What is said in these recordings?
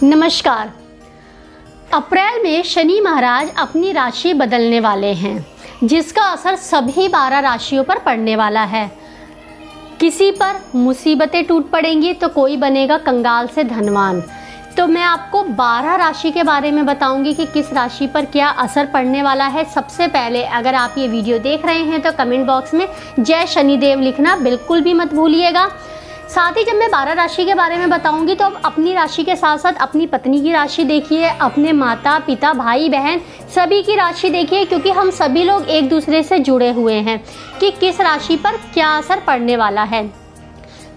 नमस्कार। अप्रैल में शनि महाराज अपनी राशि बदलने वाले हैं, जिसका असर सभी 12 राशियों पर पड़ने वाला है। किसी पर मुसीबतें टूट पड़ेंगी तो कोई बनेगा कंगाल से धनवान। तो मैं आपको 12 राशि के बारे में बताऊंगी कि किस राशि पर क्या असर पड़ने वाला है। सबसे पहले अगर आप ये वीडियो देख रहे हैं तो कमेंट बॉक्स में जय शनिदेव लिखना बिल्कुल भी मत भूलिएगा। साथ ही जब मैं 12 राशि के बारे में बताऊंगी तो अब अपनी राशि के साथ साथ अपनी पत्नी की राशि देखिए, अपने माता पिता भाई बहन सभी की राशि देखिए, क्योंकि हम सभी लोग एक दूसरे से जुड़े हुए हैं कि किस राशि पर क्या असर पड़ने वाला है।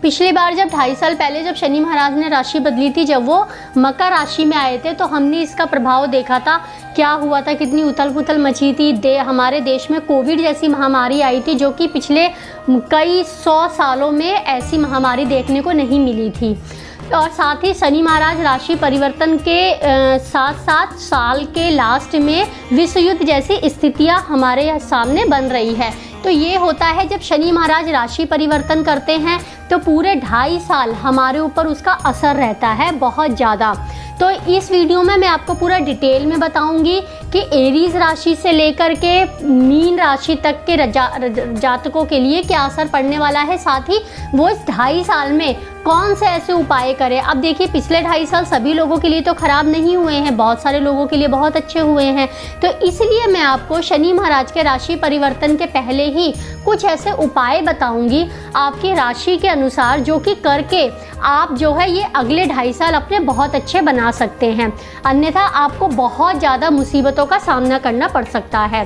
पिछली बार जब 2.5 साल पहले जब शनि महाराज ने राशि बदली थी, जब वो मकर राशि में आए थे, तो हमने इसका प्रभाव देखा था। क्या हुआ था, कितनी उथल पुथल मची थी। हमारे देश में कोविड जैसी महामारी आई थी, जो कि पिछले कई 100 सालों में ऐसी महामारी देखने को नहीं मिली थी। और साथ ही शनि महाराज राशि परिवर्तन के साथ साथ साल के लास्ट में विश्व युद्ध जैसी स्थितियां हमारे सामने बन रही है। तो ये होता है जब शनि महाराज राशि परिवर्तन करते हैं तो पूरे 2.5 साल हमारे ऊपर उसका असर रहता है बहुत ज़्यादा। तो इस वीडियो में मैं आपको पूरा डिटेल में बताऊंगी कि एरीज राशि से लेकर के मीन राशि तक के जातकों के लिए क्या असर पड़ने वाला है। साथ ही वो इस 2.5 साल में कौन से ऐसे उपाय करें। अब देखिए, पिछले 2.5 साल सभी लोगों के लिए तो ख़राब नहीं हुए हैं, बहुत सारे लोगों के लिए बहुत अच्छे हुए हैं। तो इसलिए मैं आपको शनि महाराज के राशि परिवर्तन के पहले ही कुछ ऐसे उपाय बताऊंगी आपकी राशि के अनुसार, जो कि करके आप जो है ये अगले 2.5 साल अपने बहुत अच्छे बना सकते हैं। अन्यथा आपको बहुत ज़्यादा मुसीबतों का सामना करना पड़ सकता है।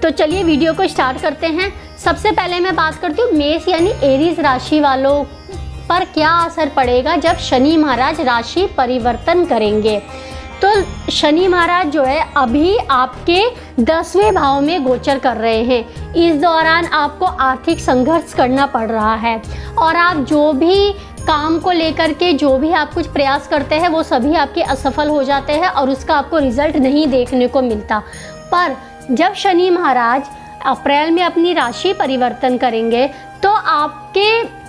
तो चलिए वीडियो को स्टार्ट करते हैं। सबसे पहले मैं बात करती हूँ मेष यानी एरीज राशि वालों पर क्या असर पड़ेगा जब शनि महाराज राशि परिवर्तन करेंगे। तो शनि महाराज जो है अभी आपके 10वें भाव में गोचर कर रहे हैं। इस दौरान आपको आर्थिक संघर्ष करना पड़ रहा है और आप जो भी काम को लेकर के जो भी आप कुछ प्रयास करते हैं वो सभी आपके असफल हो जाते हैं और उसका आपको रिजल्ट नहीं देखने को मिलता। पर जब शनि महाराज अप्रैल में अपनी राशि परिवर्तन करेंगे तो आपके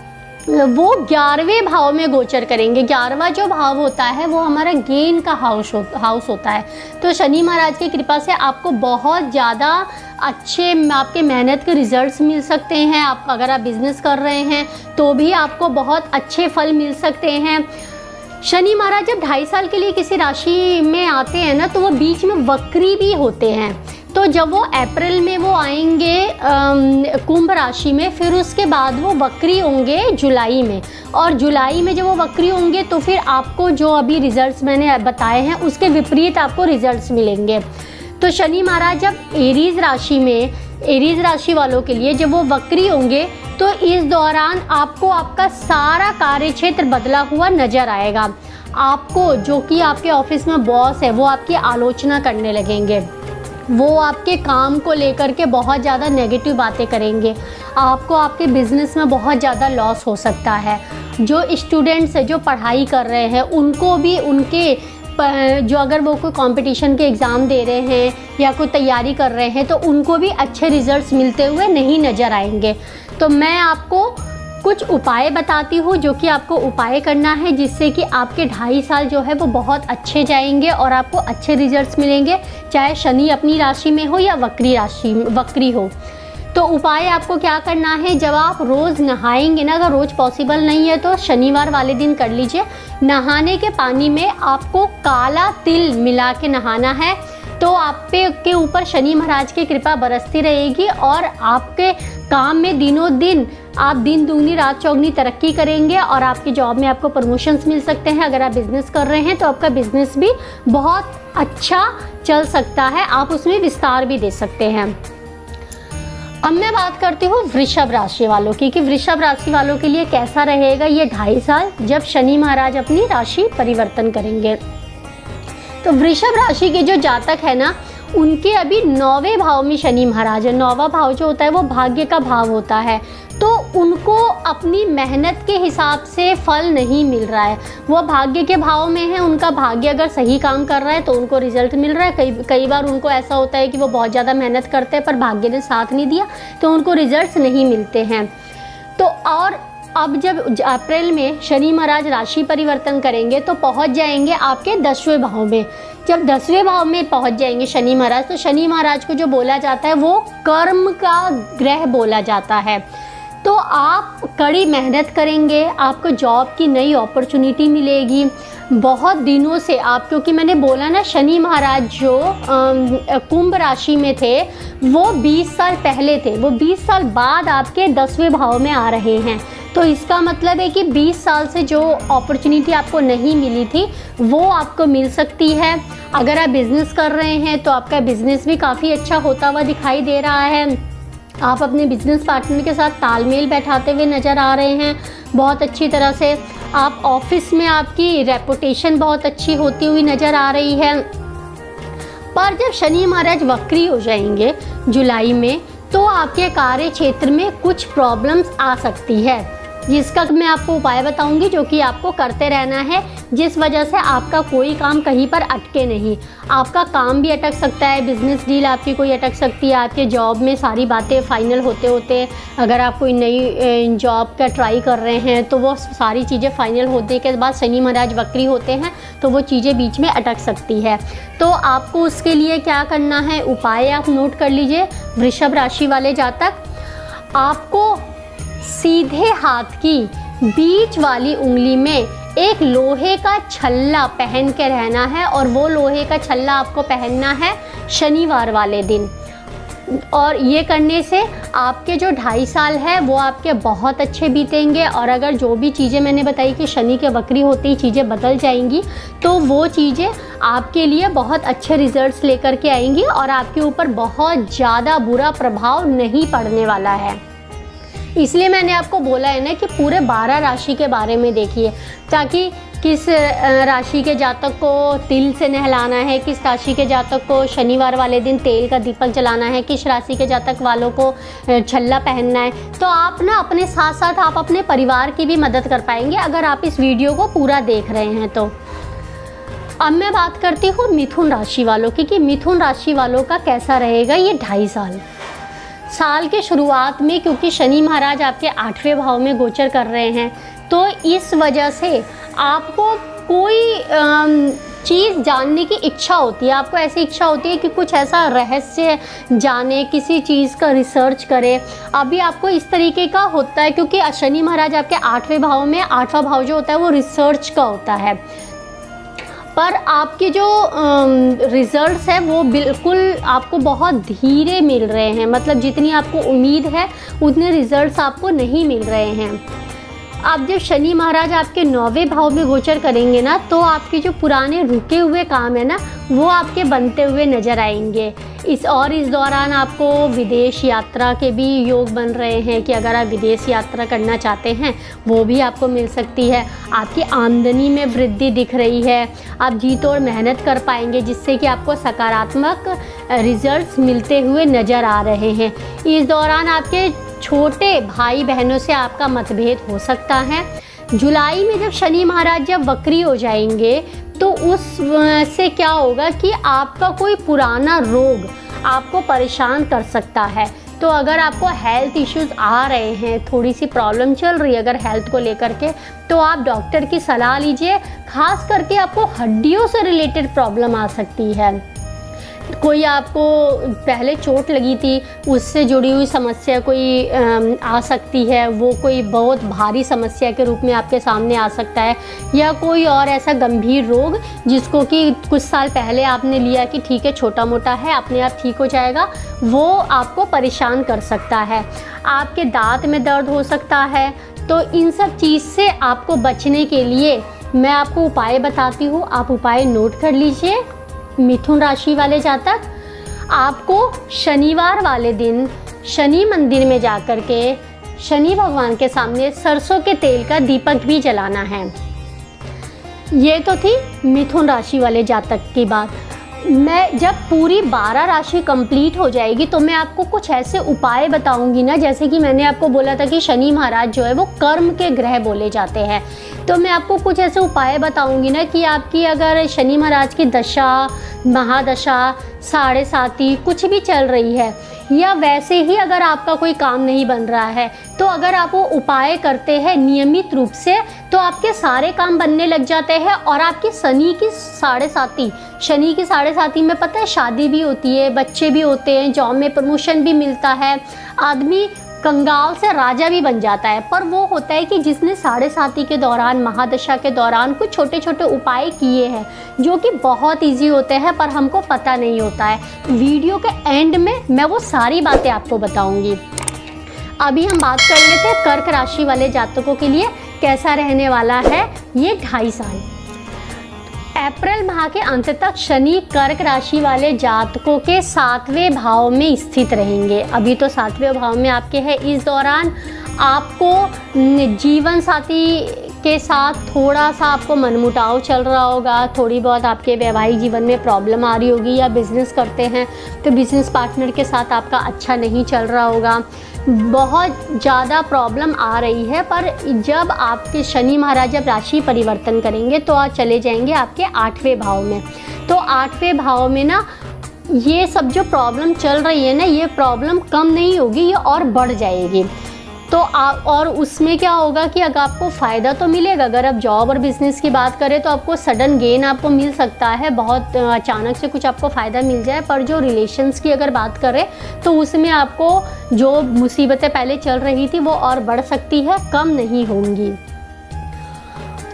वो 11वें भाव में गोचर करेंगे। 11वां जो भाव होता है वो हमारा गेन का हाउस होता है। तो शनि महाराज की कृपा से आपको बहुत ज़्यादा अच्छे आपके मेहनत के रिजल्ट्स मिल सकते हैं। आप अगर आप बिजनेस कर रहे हैं तो भी आपको बहुत अच्छे फल मिल सकते हैं। शनि महाराज जब 2.5 साल के लिए किसी राशि में आते हैं ना, तो वो बीच में वक्री भी होते हैं। तो जब वो अप्रैल में वो आएंगे कुंभ राशि में, फिर उसके बाद वो वक्री होंगे जुलाई में, और जुलाई में जब वो वक्री होंगे तो फिर आपको जो अभी रिजल्ट्स मैंने बताए हैं उसके विपरीत आपको रिजल्ट्स मिलेंगे। तो शनि महाराज जब एरीज राशि वालों के लिए जब वो वक्री होंगे तो इस दौरान आपको आपका सारा कार्य क्षेत्र बदला हुआ नजर आएगा। आपको जो कि आपके ऑफिस में बॉस है वो आपकी आलोचना करने लगेंगे, वो आपके काम को लेकर के बहुत ज़्यादा नेगेटिव बातें करेंगे। आपको आपके बिजनेस में बहुत ज़्यादा लॉस हो सकता है। जो स्टूडेंट्स है जो पढ़ाई कर रहे हैं उनको भी उनके जो अगर वो कोई कंपटीशन के एग्ज़ाम दे रहे हैं या कोई तैयारी कर रहे हैं तो उनको भी अच्छे रिजल्ट्स मिलते हुए नहीं नज़र आएंगे। तो मैं आपको कुछ उपाय बताती हूँ जो कि आपको उपाय करना है, जिससे कि आपके 2.5 साल जो है वो बहुत अच्छे जाएंगे और आपको अच्छे रिजल्ट्स मिलेंगे, चाहे शनि अपनी राशि में हो या वक्री हो। तो उपाय आपको क्या करना है, जब आप रोज़ नहाएंगे ना, अगर रोज़ पॉसिबल नहीं है तो शनिवार वाले दिन कर लीजिए। नहाने के पानी में आपको काला तिल मिला के नहाना है। तो आप के ऊपर शनि महाराज की कृपा बरसती रहेगी और आपके काम में दिनों दिन आप दिन दूनी रात चौगनी तरक्की करेंगे और आपकी जॉब में आपको प्रमोशंस मिल सकते हैं। अगर आप बिज़नेस कर रहे हैं तो आपका बिज़नेस भी बहुत अच्छा चल सकता है, आप उसमें विस्तार भी दे सकते हैं। अब मैं बात करती हूँ वृषभ राशि वालों की कि वृषभ राशि वालों के लिए कैसा रहेगा ये 2.5 साल जब शनि महाराज अपनी राशि परिवर्तन करेंगे। तो वृषभ राशि के जो जातक है ना, उनके अभी 9वें भाव में शनि महाराज है। 9वां भाव जो होता है वो भाग्य का भाव होता है। तो उनको अपनी मेहनत के हिसाब से फल नहीं मिल रहा है। वो भाग्य के भाव में है, उनका भाग्य अगर सही काम कर रहा है तो उनको रिजल्ट मिल रहा है। कई बार उनको ऐसा होता है कि वो बहुत ज़्यादा मेहनत करते हैं पर भाग्य ने साथ नहीं दिया तो उनको रिजल्ट्स नहीं मिलते हैं। तो और अब जब अप्रैल में शनि महाराज राशि परिवर्तन करेंगे तो पहुंच जाएंगे आपके 10वें भाव में। जब 10वें भाव में पहुंच जाएंगे शनि महाराज, तो शनि महाराज को जो बोला जाता है वो कर्म का ग्रह बोला जाता है। तो आप कड़ी मेहनत करेंगे, आपको जॉब की नई अपॉर्चुनिटी मिलेगी। बहुत दिनों से आप, क्योंकि मैंने बोला ना शनि महाराज जो कुंभ राशि में थे वो 20 साल पहले थे, वो 20 साल बाद आपके 10वें भाव में आ रहे हैं। तो इसका मतलब है कि 20 साल से जो अपॉर्चुनिटी आपको नहीं मिली थी वो आपको मिल सकती है। अगर आप बिज़नेस कर रहे हैं तो आपका बिज़नेस भी काफ़ी अच्छा होता हुआ दिखाई दे रहा है। आप अपने बिजनेस पार्टनर के साथ तालमेल बैठाते हुए नज़र आ रहे हैं बहुत अच्छी तरह से। आप ऑफिस में, आपकी रेपुटेशन बहुत अच्छी होती हुई नज़र आ रही है। पर जब शनि महाराज वक्री हो जाएंगे जुलाई में, तो आपके कार्य क्षेत्र में कुछ प्रॉब्लम्स आ सकती है, जिसका मैं आपको उपाय बताऊंगी, जो कि आपको करते रहना है, जिस वजह से आपका कोई काम कहीं पर अटके नहीं। आपका काम भी अटक सकता है, बिजनेस डील आपकी कोई अटक सकती है, आपके जॉब में सारी बातें फाइनल होते होते, अगर आप कोई नई जॉब का ट्राई कर रहे हैं तो वो सारी चीज़ें फाइनल होने के बाद शनि महाराज वक्री होते हैं तो वो चीज़ें बीच में अटक सकती है। तो आपको उसके लिए क्या करना है, उपाय आप नोट कर लीजिए। वृषभ राशि वाले जातक, आपको सीधे हाथ की बीच वाली उंगली में एक लोहे का छल्ला पहन के रहना है, और वो लोहे का छल्ला आपको पहनना है शनिवार वाले दिन। और ये करने से आपके जो 2.5 साल है वो आपके बहुत अच्छे बीतेंगे। और अगर जो भी चीज़ें मैंने बताई कि शनि के वक्री होते ही चीज़ें बदल जाएंगी, तो वो चीज़ें आपके लिए बहुत अच्छे रिजल्ट्स लेकर के आएंगी और आपके ऊपर बहुत ज़्यादा बुरा प्रभाव नहीं पड़ने वाला है। इसलिए मैंने आपको बोला है ना कि पूरे 12 राशि के बारे में देखिए, ताकि किस राशि के जातक को तिल से नहलाना है, किस राशि के जातक को शनिवार वाले दिन तेल का दीपक जलाना है, किस राशि के जातक वालों को छल्ला पहनना है। तो आप ना अपने साथ साथ आप अपने परिवार की भी मदद कर पाएंगे अगर आप इस वीडियो को पूरा देख रहे हैं तो। अब मैं बात करती हूँ मिथुन राशि वालों की, कि मिथुन राशि वालों का कैसा रहेगा ये 2.5 साल के शुरुआत में, क्योंकि शनि महाराज आपके 8वें भाव में गोचर कर रहे हैं, तो इस वजह से आपको कोई चीज़ जानने की इच्छा होती है। आपको ऐसी इच्छा होती है कि कुछ ऐसा रहस्य जाने, किसी चीज़ का रिसर्च करे। अभी आपको इस तरीके का होता है, क्योंकि शनि महाराज आपके 8वें भाव में, 8वां भाव जो होता है वो रिसर्च का होता है। पर आपके जो रिज़ल्ट्स है वो बिल्कुल आपको बहुत धीरे मिल रहे हैं, मतलब जितनी आपको उम्मीद है उतने रिज़ल्ट्स आपको नहीं मिल रहे हैं। अब जब शनि महाराज आपके 9वें भाव में गोचर करेंगे ना, तो आपके जो पुराने रुके हुए काम है ना वो आपके बनते हुए नज़र आएंगे। इस दौरान आपको विदेश यात्रा के भी योग बन रहे हैं, कि अगर आप विदेश यात्रा करना चाहते हैं वो भी आपको मिल सकती है। आपकी आमदनी में वृद्धि दिख रही है, आप जी तोड़ मेहनत कर पाएंगे, जिससे कि आपको सकारात्मक रिजल्ट्स मिलते हुए नज़र आ रहे हैं। इस दौरान आपके छोटे भाई बहनों से आपका मतभेद हो सकता है। जुलाई में जब शनि महाराज जब वक्री हो जाएंगे, तो उस से क्या होगा कि आपका कोई पुराना रोग आपको परेशान कर सकता है। तो अगर आपको हेल्थ इश्यूज़ आ रहे हैं, थोड़ी सी प्रॉब्लम चल रही है अगर हेल्थ को लेकर के, तो आप डॉक्टर की सलाह लीजिए। खास करके आपको हड्डियों से रिलेटेड प्रॉब्लम आ सकती है, कोई आपको पहले चोट लगी थी उससे जुड़ी हुई समस्या कोई आ सकती है, वो कोई बहुत भारी समस्या के रूप में आपके सामने आ सकता है। या कोई और ऐसा गंभीर रोग जिसको कि कुछ साल पहले आपने लिया कि ठीक है छोटा मोटा है, अपने आप ठीक हो जाएगा, वो आपको परेशान कर सकता है। आपके दांत में दर्द हो सकता है। तो इन सब चीज़ से आपको बचने के लिए मैं आपको उपाय बताती हूँ, आप उपाय नोट कर लीजिए। मिथुन राशि वाले जातक, आपको शनिवार वाले दिन शनि मंदिर में जाकर के शनि भगवान के सामने सरसों के तेल का दीपक भी जलाना है। ये तो थी मिथुन राशि वाले जातक की बात। मैं जब पूरी 12 राशि कंप्लीट हो जाएगी तो मैं आपको कुछ ऐसे उपाय बताऊंगी ना, जैसे कि मैंने आपको बोला था कि शनि महाराज जो है वो कर्म के ग्रह बोले जाते हैं। तो मैं आपको कुछ ऐसे उपाय बताऊंगी ना कि आपकी अगर शनि महाराज की दशा, महादशा, साढ़े साती कुछ भी चल रही है, या वैसे ही अगर आपका कोई काम नहीं बन रहा है, तो अगर आप वो उपाय करते हैं नियमित रूप से तो आपके सारे काम बनने लग जाते हैं। और आपकी शनि की साढ़े साती में पता है शादी भी होती है, बच्चे भी होते हैं, जॉब में प्रमोशन भी मिलता है, आदमी कंगाल से राजा भी बन जाता है। पर वो होता है कि जिसने साढ़े साती के दौरान, महादशा के दौरान कुछ छोटे छोटे उपाय किए हैं जो कि बहुत इजी होते हैं पर हमको पता नहीं होता है। वीडियो के एंड में मैं वो सारी बातें आपको बताऊंगी। अभी हम बात कर लेते हैं कर्क राशि वाले जातकों के लिए कैसा रहने वाला है ये 2.5 साल। अप्रैल माह के अंत तक शनि कर्क राशि वाले जातकों के 7वें भाव में स्थित रहेंगे। अभी तो 7वें भाव में आपके हैं। इस दौरान आपको जीवन साथी के साथ थोड़ा सा आपको मनमुटाव चल रहा होगा, थोड़ी बहुत आपके वैवाहिक जीवन में प्रॉब्लम आ रही होगी, या बिज़नेस करते हैं तो बिज़नेस पार्टनर के साथ आपका अच्छा नहीं चल रहा होगा, बहुत ज़्यादा प्रॉब्लम आ रही है। पर जब आपके शनि महाराज जब राशि परिवर्तन करेंगे तो आप चले जाएंगे आपके 8वें भाव में। तो 8वें भाव में ना ये सब जो प्रॉब्लम चल रही है ना, ये प्रॉब्लम कम नहीं होगी, ये और बढ़ जाएगी। तो आप और उसमें क्या होगा कि अगर आपको फ़ायदा तो मिलेगा। अगर आप जॉब और बिज़नेस की बात करें तो आपको सडन गेन आपको मिल सकता है, बहुत अचानक से कुछ आपको फ़ायदा मिल जाए। पर जो रिलेशंस की अगर बात करें तो उसमें आपको जो मुसीबतें पहले चल रही थी वो और बढ़ सकती है, कम नहीं होंगी।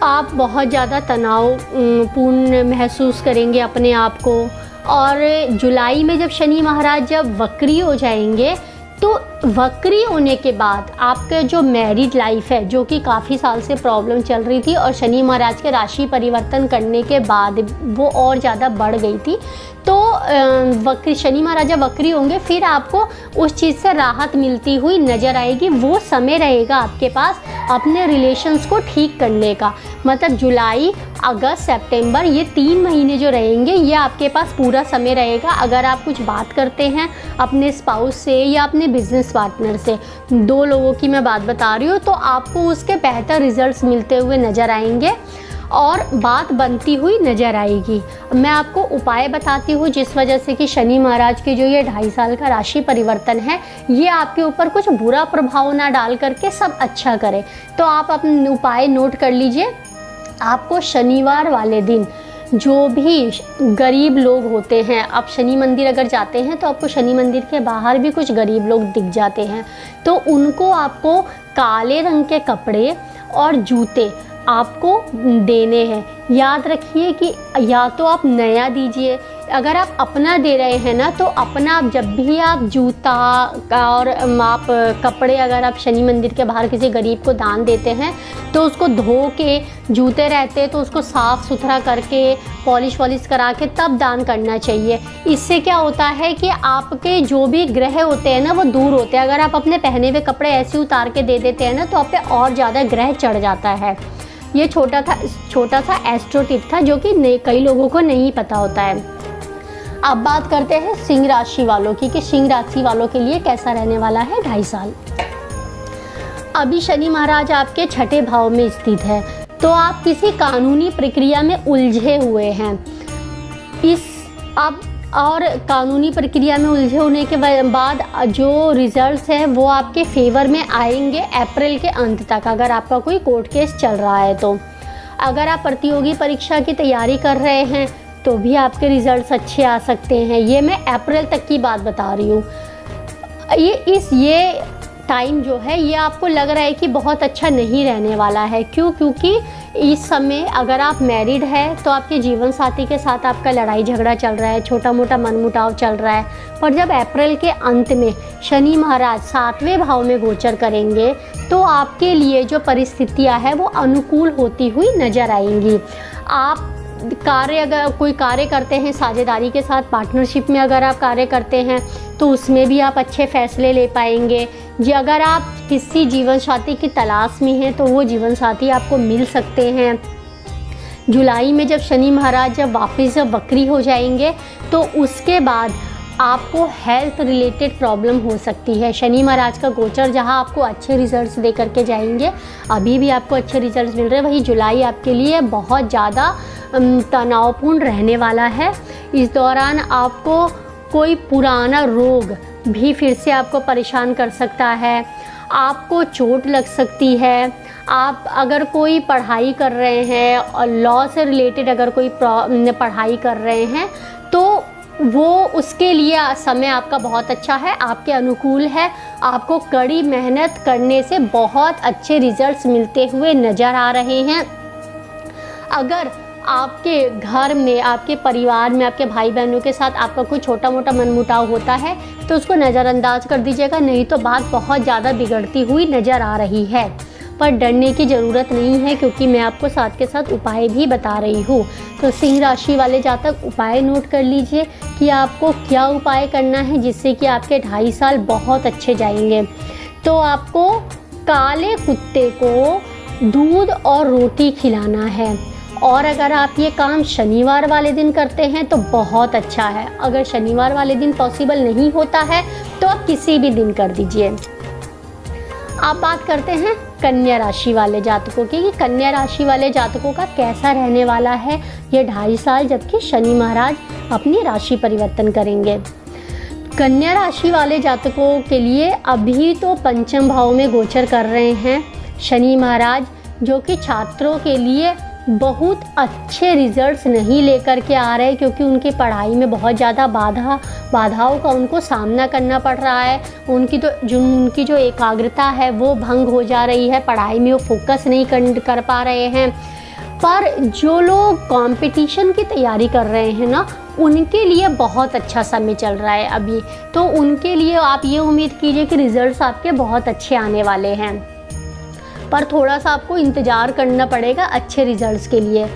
आप बहुत ज़्यादा तनाव पूर्ण महसूस करेंगे अपने आप को। और जुलाई में जब शनि महाराज जब वक्री हो जाएंगे तो वक्री होने के बाद आपका जो मैरिड लाइफ है, जो कि काफ़ी साल से प्रॉब्लम चल रही थी और शनि महाराज के राशि परिवर्तन करने के बाद वो और ज़्यादा बढ़ गई थी, तो शनि महाराज जब वक्री होंगे फिर आपको उस चीज़ से राहत मिलती हुई नज़र आएगी। वो समय रहेगा आपके पास अपने रिलेशंस को ठीक करने का। मतलब जुलाई, अगस्त, सितंबर, ये 3 महीने जो रहेंगे ये आपके पास पूरा समय रहेगा। अगर आप कुछ बात करते हैं अपने स्पाउस से या अपने बिजनेस पार्टनर से, 2 लोगों की मैं बात बता रही हूँ, तो आपको उसके बेहतर रिजल्ट्स मिलते हुए नज़र आएंगे और बात बनती हुई नज़र आएगी। मैं आपको उपाय बताती हूँ जिस वजह से कि शनि महाराज के जो ये 2.5 साल का राशि परिवर्तन है ये आपके ऊपर कुछ बुरा प्रभाव ना डाल करके सब अच्छा करे। तो आप अपने उपाय नोट कर लीजिए। आपको शनिवार वाले दिन जो भी गरीब लोग होते हैं, आप शनि मंदिर अगर जाते हैं तो आपको शनि मंदिर के बाहर भी कुछ गरीब लोग दिख जाते हैं, तो उनको आपको काले रंग के कपड़े और जूते आपको देने हैं। याद रखिए कि या तो आप नया दीजिए, अगर आप अपना दे रहे हैं ना तो अपना जब भी आप जूता और आप कपड़े अगर आप शनि मंदिर के बाहर किसी गरीब को दान देते हैं तो उसको धो के, जूते रहते हैं तो उसको साफ़ सुथरा करके पॉलिश वॉलिश करा के तब दान करना चाहिए। इससे क्या होता है कि आपके जो भी ग्रह होते हैं ना वो दूर होते हैं। अगर आप अपने पहने हुए कपड़े ऐसे उतार के दे देते हैं ना तो आप पे और ज़्यादा ग्रह चढ़ जाता है। ये छोटा सा एस्ट्रो टिप था जो कि कई लोगों को नहीं पता होता है। अब बात करते हैं सिंह राशि वालों की कि सिंह राशि वालों के लिए कैसा रहने वाला है 2.5 साल। अभी शनि महाराज आपके 6ठे भाव में स्थित है, तो आप किसी कानूनी प्रक्रिया में उलझे हुए हैं। और कानूनी प्रक्रिया में उलझे होने के बाद जो रिजल्ट्स हैं वो आपके फेवर में आएंगे अप्रैल के अंत तक, अगर आपका कोई कोर्ट केस चल रहा है तो। अगर आप प्रतियोगी परीक्षा की तैयारी कर रहे हैं तो भी आपके रिजल्ट्स अच्छे आ सकते हैं। ये मैं अप्रैल तक की बात बता रही हूँ। ये टाइम जो है ये आपको लग रहा है कि बहुत अच्छा नहीं रहने वाला है। क्योंकि इस समय अगर आप मैरिड है तो आपके जीवन साथी के साथ आपका लड़ाई झगड़ा चल रहा है, छोटा मोटा मनमुटाव चल रहा है। पर जब अप्रैल के अंत में शनि महाराज 7वें भाव में गोचर करेंगे तो आपके लिए जो परिस्थितियां हैं वो अनुकूल होती हुई नजर आएंगी। आप अगर कोई कार्य करते हैं साझेदारी के साथ, पार्टनरशिप में अगर आप कार्य करते हैं तो उसमें भी आप अच्छे फैसले ले पाएंगे। जी, अगर आप किसी जीवन साथी की तलाश में हैं तो वो जीवन साथी आपको मिल सकते हैं। जुलाई में जब शनि महाराज जब वापस वक्री हो जाएंगे तो उसके बाद आपको हेल्थ रिलेटेड प्रॉब्लम हो सकती है। शनि महाराज का गोचर जहां आपको अच्छे रिजल्ट्स दे करके जाएंगे, अभी भी आपको अच्छे रिजल्ट्स मिल रहे हैं, वही जुलाई आपके लिए बहुत ज़्यादा तनावपूर्ण रहने वाला है। इस दौरान आपको कोई पुराना रोग भी फिर से आपको परेशान कर सकता है, आपको चोट लग सकती है। आप अगर कोई पढ़ाई कर रहे हैं और लॉ से रिलेटेड अगर कोई पढ़ाई कर रहे हैं तो वो उसके लिए समय आपका बहुत अच्छा है, आपके अनुकूल है। आपको कड़ी मेहनत करने से बहुत अच्छे रिजल्ट्स मिलते हुए नज़र आ रहे हैं। अगर आपके घर में, आपके परिवार में, आपके भाई बहनों के साथ आपका कोई छोटा मोटा मनमुटाव होता है तो उसको नज़रअंदाज कर दीजिएगा, नहीं तो बात बहुत ज़्यादा बिगड़ती हुई नज़र आ रही है। पर डरने की ज़रूरत नहीं है, क्योंकि मैं आपको साथ के साथ उपाय भी बता रही हूँ। तो सिंह राशि वाले जातक उपाय नोट कर लीजिए कि आपको क्या उपाय करना है जिससे कि आपके 2.5 साल बहुत अच्छे जाएंगे। तो आपको काले कुत्ते को दूध और रोटी खिलाना है, और अगर आप ये काम शनिवार वाले दिन करते हैं तो बहुत अच्छा है। अगर शनिवार वाले दिन पॉसिबल नहीं होता है तो आप किसी भी दिन कर दीजिए। आप बात करते हैं कन्या राशि वाले जातकों की कि कन्या राशि वाले जातकों का कैसा रहने वाला है ये 2.5 साल, जबकि शनि महाराज अपनी राशि परिवर्तन करेंगे। कन्या राशि वाले जातकों के लिए अभी तो पंचम भाव में गोचर कर रहे हैं शनि महाराज, जो कि छात्रों के लिए बहुत अच्छे रिजल्ट्स नहीं लेकर के आ रहे, क्योंकि उनकी पढ़ाई में बहुत ज़्यादा बाधाओं का उनको सामना करना पड़ रहा है। उनकी जो एकाग्रता है वो भंग हो जा रही है, पढ़ाई में वो फोकस नहीं कर पा रहे हैं। पर जो लोग कंपटीशन की तैयारी कर रहे हैं ना, उनके लिए बहुत अच्छा समय चल रहा है अभी। तो उनके लिए आप ये उम्मीद कीजिए कि रिजल्ट्स आपके बहुत अच्छे आने वाले हैं, पर थोड़ा सा आपको इंतज़ार करना पड़ेगा अच्छे रिजल्ट्स के लिए।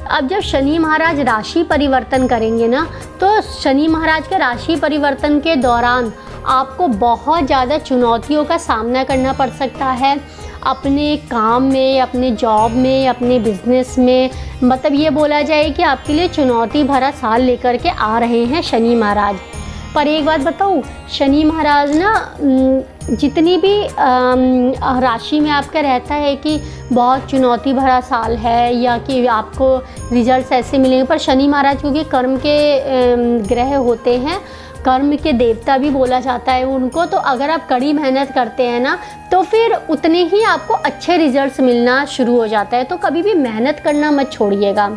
अब जब शनि महाराज राशि परिवर्तन करेंगे ना, तो शनि महाराज के राशि परिवर्तन के दौरान आपको बहुत ज़्यादा चुनौतियों का सामना करना पड़ सकता है अपने काम में, अपने जॉब में, अपने बिजनेस में। मतलब ये बोला जाए कि आपके लिए चुनौती भरा साल लेकर के आ रहे हैं शनि महाराज। पर एक बात बताऊँ, शनि महाराज ना जितनी भी राशि में आपका रहता है कि बहुत चुनौती भरा साल है या कि आपको रिजल्ट्स ऐसे मिलेंगे, पर शनि महाराज क्योंकि कर्म के ग्रह होते हैं, कर्म के देवता भी बोला जाता है उनको, तो अगर आप कड़ी मेहनत करते हैं ना तो फिर उतने ही आपको अच्छे रिजल्ट्स मिलना शुरू हो जाता है। तो कभी भी मेहनत करना मत छोड़िएगा।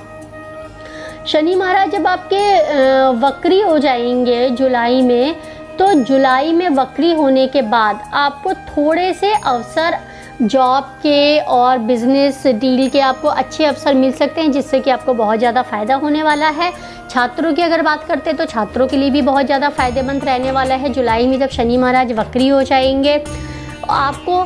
शनि महाराज जब आपके वक्री हो जाएंगे जुलाई में, तो जुलाई में वक्री होने के बाद आपको थोड़े से अवसर जॉब के और बिजनेस डील के आपको अच्छे अवसर मिल सकते हैं, जिससे कि आपको बहुत ज़्यादा फ़ायदा होने वाला है। छात्रों की अगर बात करते हैं तो छात्रों के लिए भी बहुत ज़्यादा फ़ायदेमंद रहने वाला है जुलाई में, जब शनि महाराज वक्री हो जाएंगे। आपको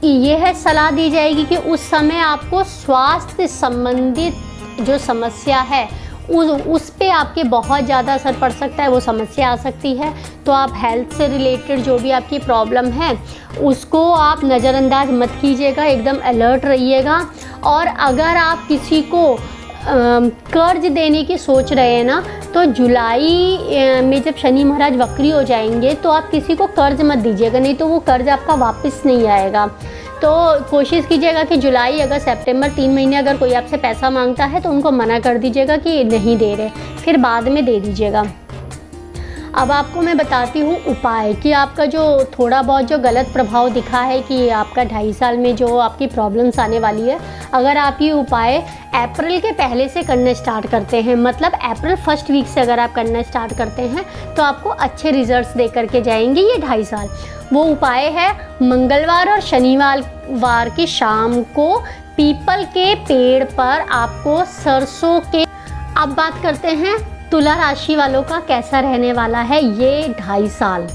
यह सलाह दी जाएगी कि उस समय आपको स्वास्थ्य संबंधित जो समस्या है उस पे आपके बहुत ज़्यादा असर पड़ सकता है, वो समस्या आ सकती है। तो आप हेल्थ से रिलेटेड जो भी आपकी प्रॉब्लम है उसको आप नज़रअंदाज मत कीजिएगा, एकदम अलर्ट रहिएगा। और अगर आप किसी को कर्ज देने की सोच रहे हैं ना, तो जुलाई में जब शनि महाराज वक्री हो जाएंगे तो आप किसी को कर्ज मत दीजिएगा, नहीं तो वो कर्ज आपका वापस नहीं आएगा। तो कोशिश कीजिएगा कि जुलाई, अगस्त, सितंबर 3 महीने अगर कोई आपसे पैसा मांगता है तो उनको मना कर दीजिएगा कि नहीं दे रहे, फिर बाद में दे दीजिएगा। अब आपको मैं बताती हूँ उपाय कि आपका जो थोड़ा बहुत जो गलत प्रभाव दिखा है कि आपका 2.5 साल में जो आपकी प्रॉब्लम्स आने वाली है, अगर आप ये उपाय अप्रैल के पहले से करना स्टार्ट करते हैं, मतलब अप्रैल फर्स्ट वीक से अगर आप करना स्टार्ट करते हैं तो आपको अच्छे रिजल्ट्स दे करके जाएंगे ये 2.5 साल। वो उपाय है मंगलवार और शनिवार की शाम को पीपल के पेड़ पर आपको सरसों के। अब बात करते हैं तुला राशि वालों का कैसा रहने वाला है ये 2.5 साल।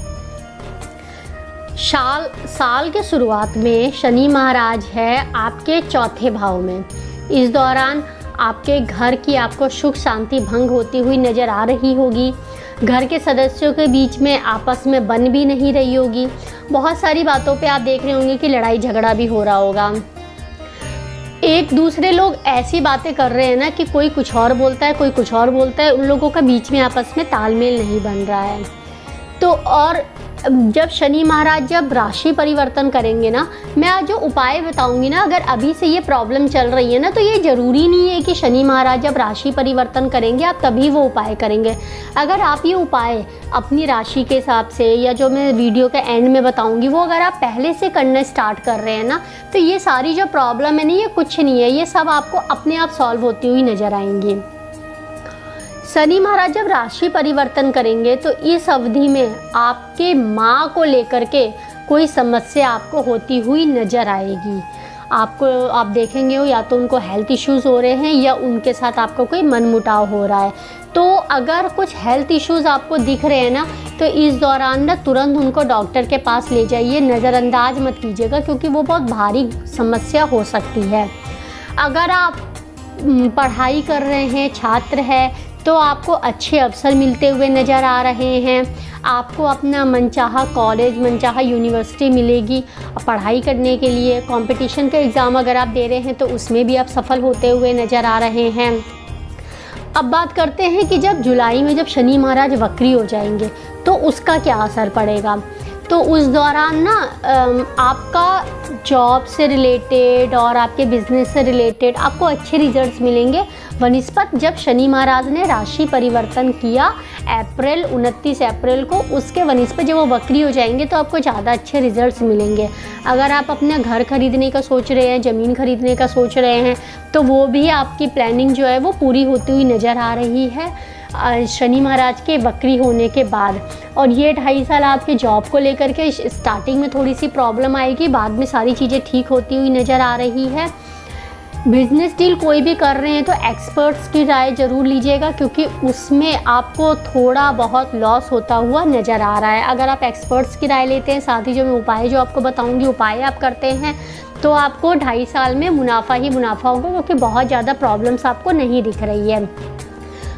साल के शुरुआत में शनि महाराज है आपके चौथे भाव में। इस दौरान आपके घर की आपको सुख शांति भंग होती हुई नज़र आ रही होगी। घर के सदस्यों के बीच में आपस में बन भी नहीं रही होगी। बहुत सारी बातों पे आप देख रहे होंगे कि लड़ाई झगड़ा भी हो रहा होगा। एक दूसरे लोग ऐसी बातें कर रहे हैं ना कि कोई कुछ और बोलता है, कोई कुछ और बोलता है, उन लोगों का बीच में आपस में तालमेल नहीं बन रहा है। तो और जब शनि महाराज जब राशि परिवर्तन करेंगे ना, मैं आज जो उपाय बताऊंगी ना, अगर अभी से ये प्रॉब्लम चल रही है ना, तो ये ज़रूरी नहीं है कि शनि महाराज जब राशि परिवर्तन करेंगे आप तभी वो उपाय करेंगे। अगर आप ये उपाय अपनी राशि के हिसाब से, या जो मैं वीडियो के एंड में बताऊंगी, वो अगर आप पहले से करना स्टार्ट कर रहे हैं ना, तो ये सारी जो प्रॉब्लम है ना, ये कुछ नहीं है, ये सब आपको अपने आप सॉल्व होती हुई नज़र आएंगी। शनि महाराज जब राशि परिवर्तन करेंगे तो इस अवधि में आपके माँ को लेकर के कोई समस्या आपको होती हुई नज़र आएगी। आप देखेंगे हो या तो उनको हेल्थ इश्यूज़ हो रहे हैं या उनके साथ आपको कोई मनमुटाव हो रहा है। तो अगर कुछ हेल्थ इश्यूज़ आपको दिख रहे हैं ना, तो इस दौरान ना तुरंत उनको डॉक्टर के पास ले जाइए, नज़रअंदाज मत कीजिएगा, क्योंकि वो बहुत भारी समस्या हो सकती है। अगर आप पढ़ाई कर रहे हैं, छात्र हैं, तो आपको अच्छे अवसर मिलते हुए नज़र आ रहे हैं। आपको अपना मनचाहा कॉलेज, मनचाहा यूनिवर्सिटी मिलेगी पढ़ाई करने के लिए। कंपटीशन का एग्ज़ाम अगर आप दे रहे हैं तो उसमें भी आप सफल होते हुए नज़र आ रहे हैं। अब बात करते हैं कि जब जुलाई में जब शनि महाराज वक्री हो जाएंगे तो उसका क्या असर पड़ेगा। तो उस दौरान ना आपका जॉब से रिलेटेड और आपके बिजनेस से रिलेटेड आपको अच्छे रिजल्ट्स मिलेंगे। वनिस्पत जब शनि महाराज ने राशि परिवर्तन किया 29 अप्रैल को, उसके वनिस्पत जब वो वक्री हो जाएंगे तो आपको ज़्यादा अच्छे रिजल्ट्स मिलेंगे। अगर आप अपना घर खरीदने का सोच रहे हैं, ज़मीन खरीदने का सोच रहे हैं, तो वो भी आपकी प्लानिंग जो है वो पूरी होती हुई नज़र आ रही है शनि महाराज के वक्री होने के बाद। और ये 2.5 साल आपके जॉब को लेकर के स्टार्टिंग में थोड़ी सी प्रॉब्लम आएगी, बाद में सारी चीज़ें ठीक होती हुई नज़र आ रही है। बिजनेस डील कोई भी कर रहे हैं तो एक्सपर्ट्स की राय ज़रूर लीजिएगा, क्योंकि उसमें आपको थोड़ा बहुत लॉस होता हुआ नज़र आ रहा है। अगर आप एक्सपर्ट्स की राय लेते हैं, साथ ही जो मैं उपाय जो आपको बताऊंगी उपाय आप करते हैं, तो आपको 2.5 साल में मुनाफा ही मुनाफा होगा, क्योंकि बहुत ज़्यादा प्रॉब्लम्स आपको नहीं दिख रही है।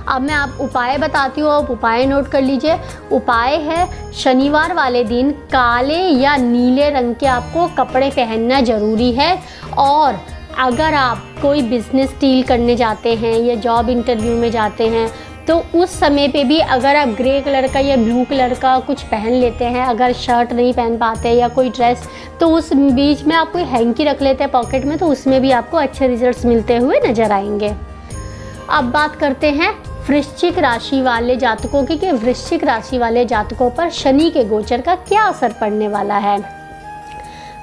अब मैं आप उपाय बताती हूँ, आप उपाय नोट कर लीजिए। उपाय है शनिवार वाले दिन काले या नीले रंग के आपको कपड़े पहनना ज़रूरी है। और अगर आप कोई बिज़नेस डील करने जाते हैं या जॉब इंटरव्यू में जाते हैं, तो उस समय पे भी अगर आप ग्रे कलर का या ब्लू कलर का कुछ पहन लेते हैं, अगर शर्ट नहीं पहन पाते या कोई ड्रेस, तो उस बीच में आप कोई हैंकी रख लेते हैं पॉकेट में, तो उसमें भी आपको अच्छे रिजल्ट्स मिलते हुए नज़र आएंगे। अब बात करते हैं वृश्चिक राशि वाले जातकों की, कि वृश्चिक राशि वाले जातकों पर शनि के गोचर का क्या असर पड़ने वाला है।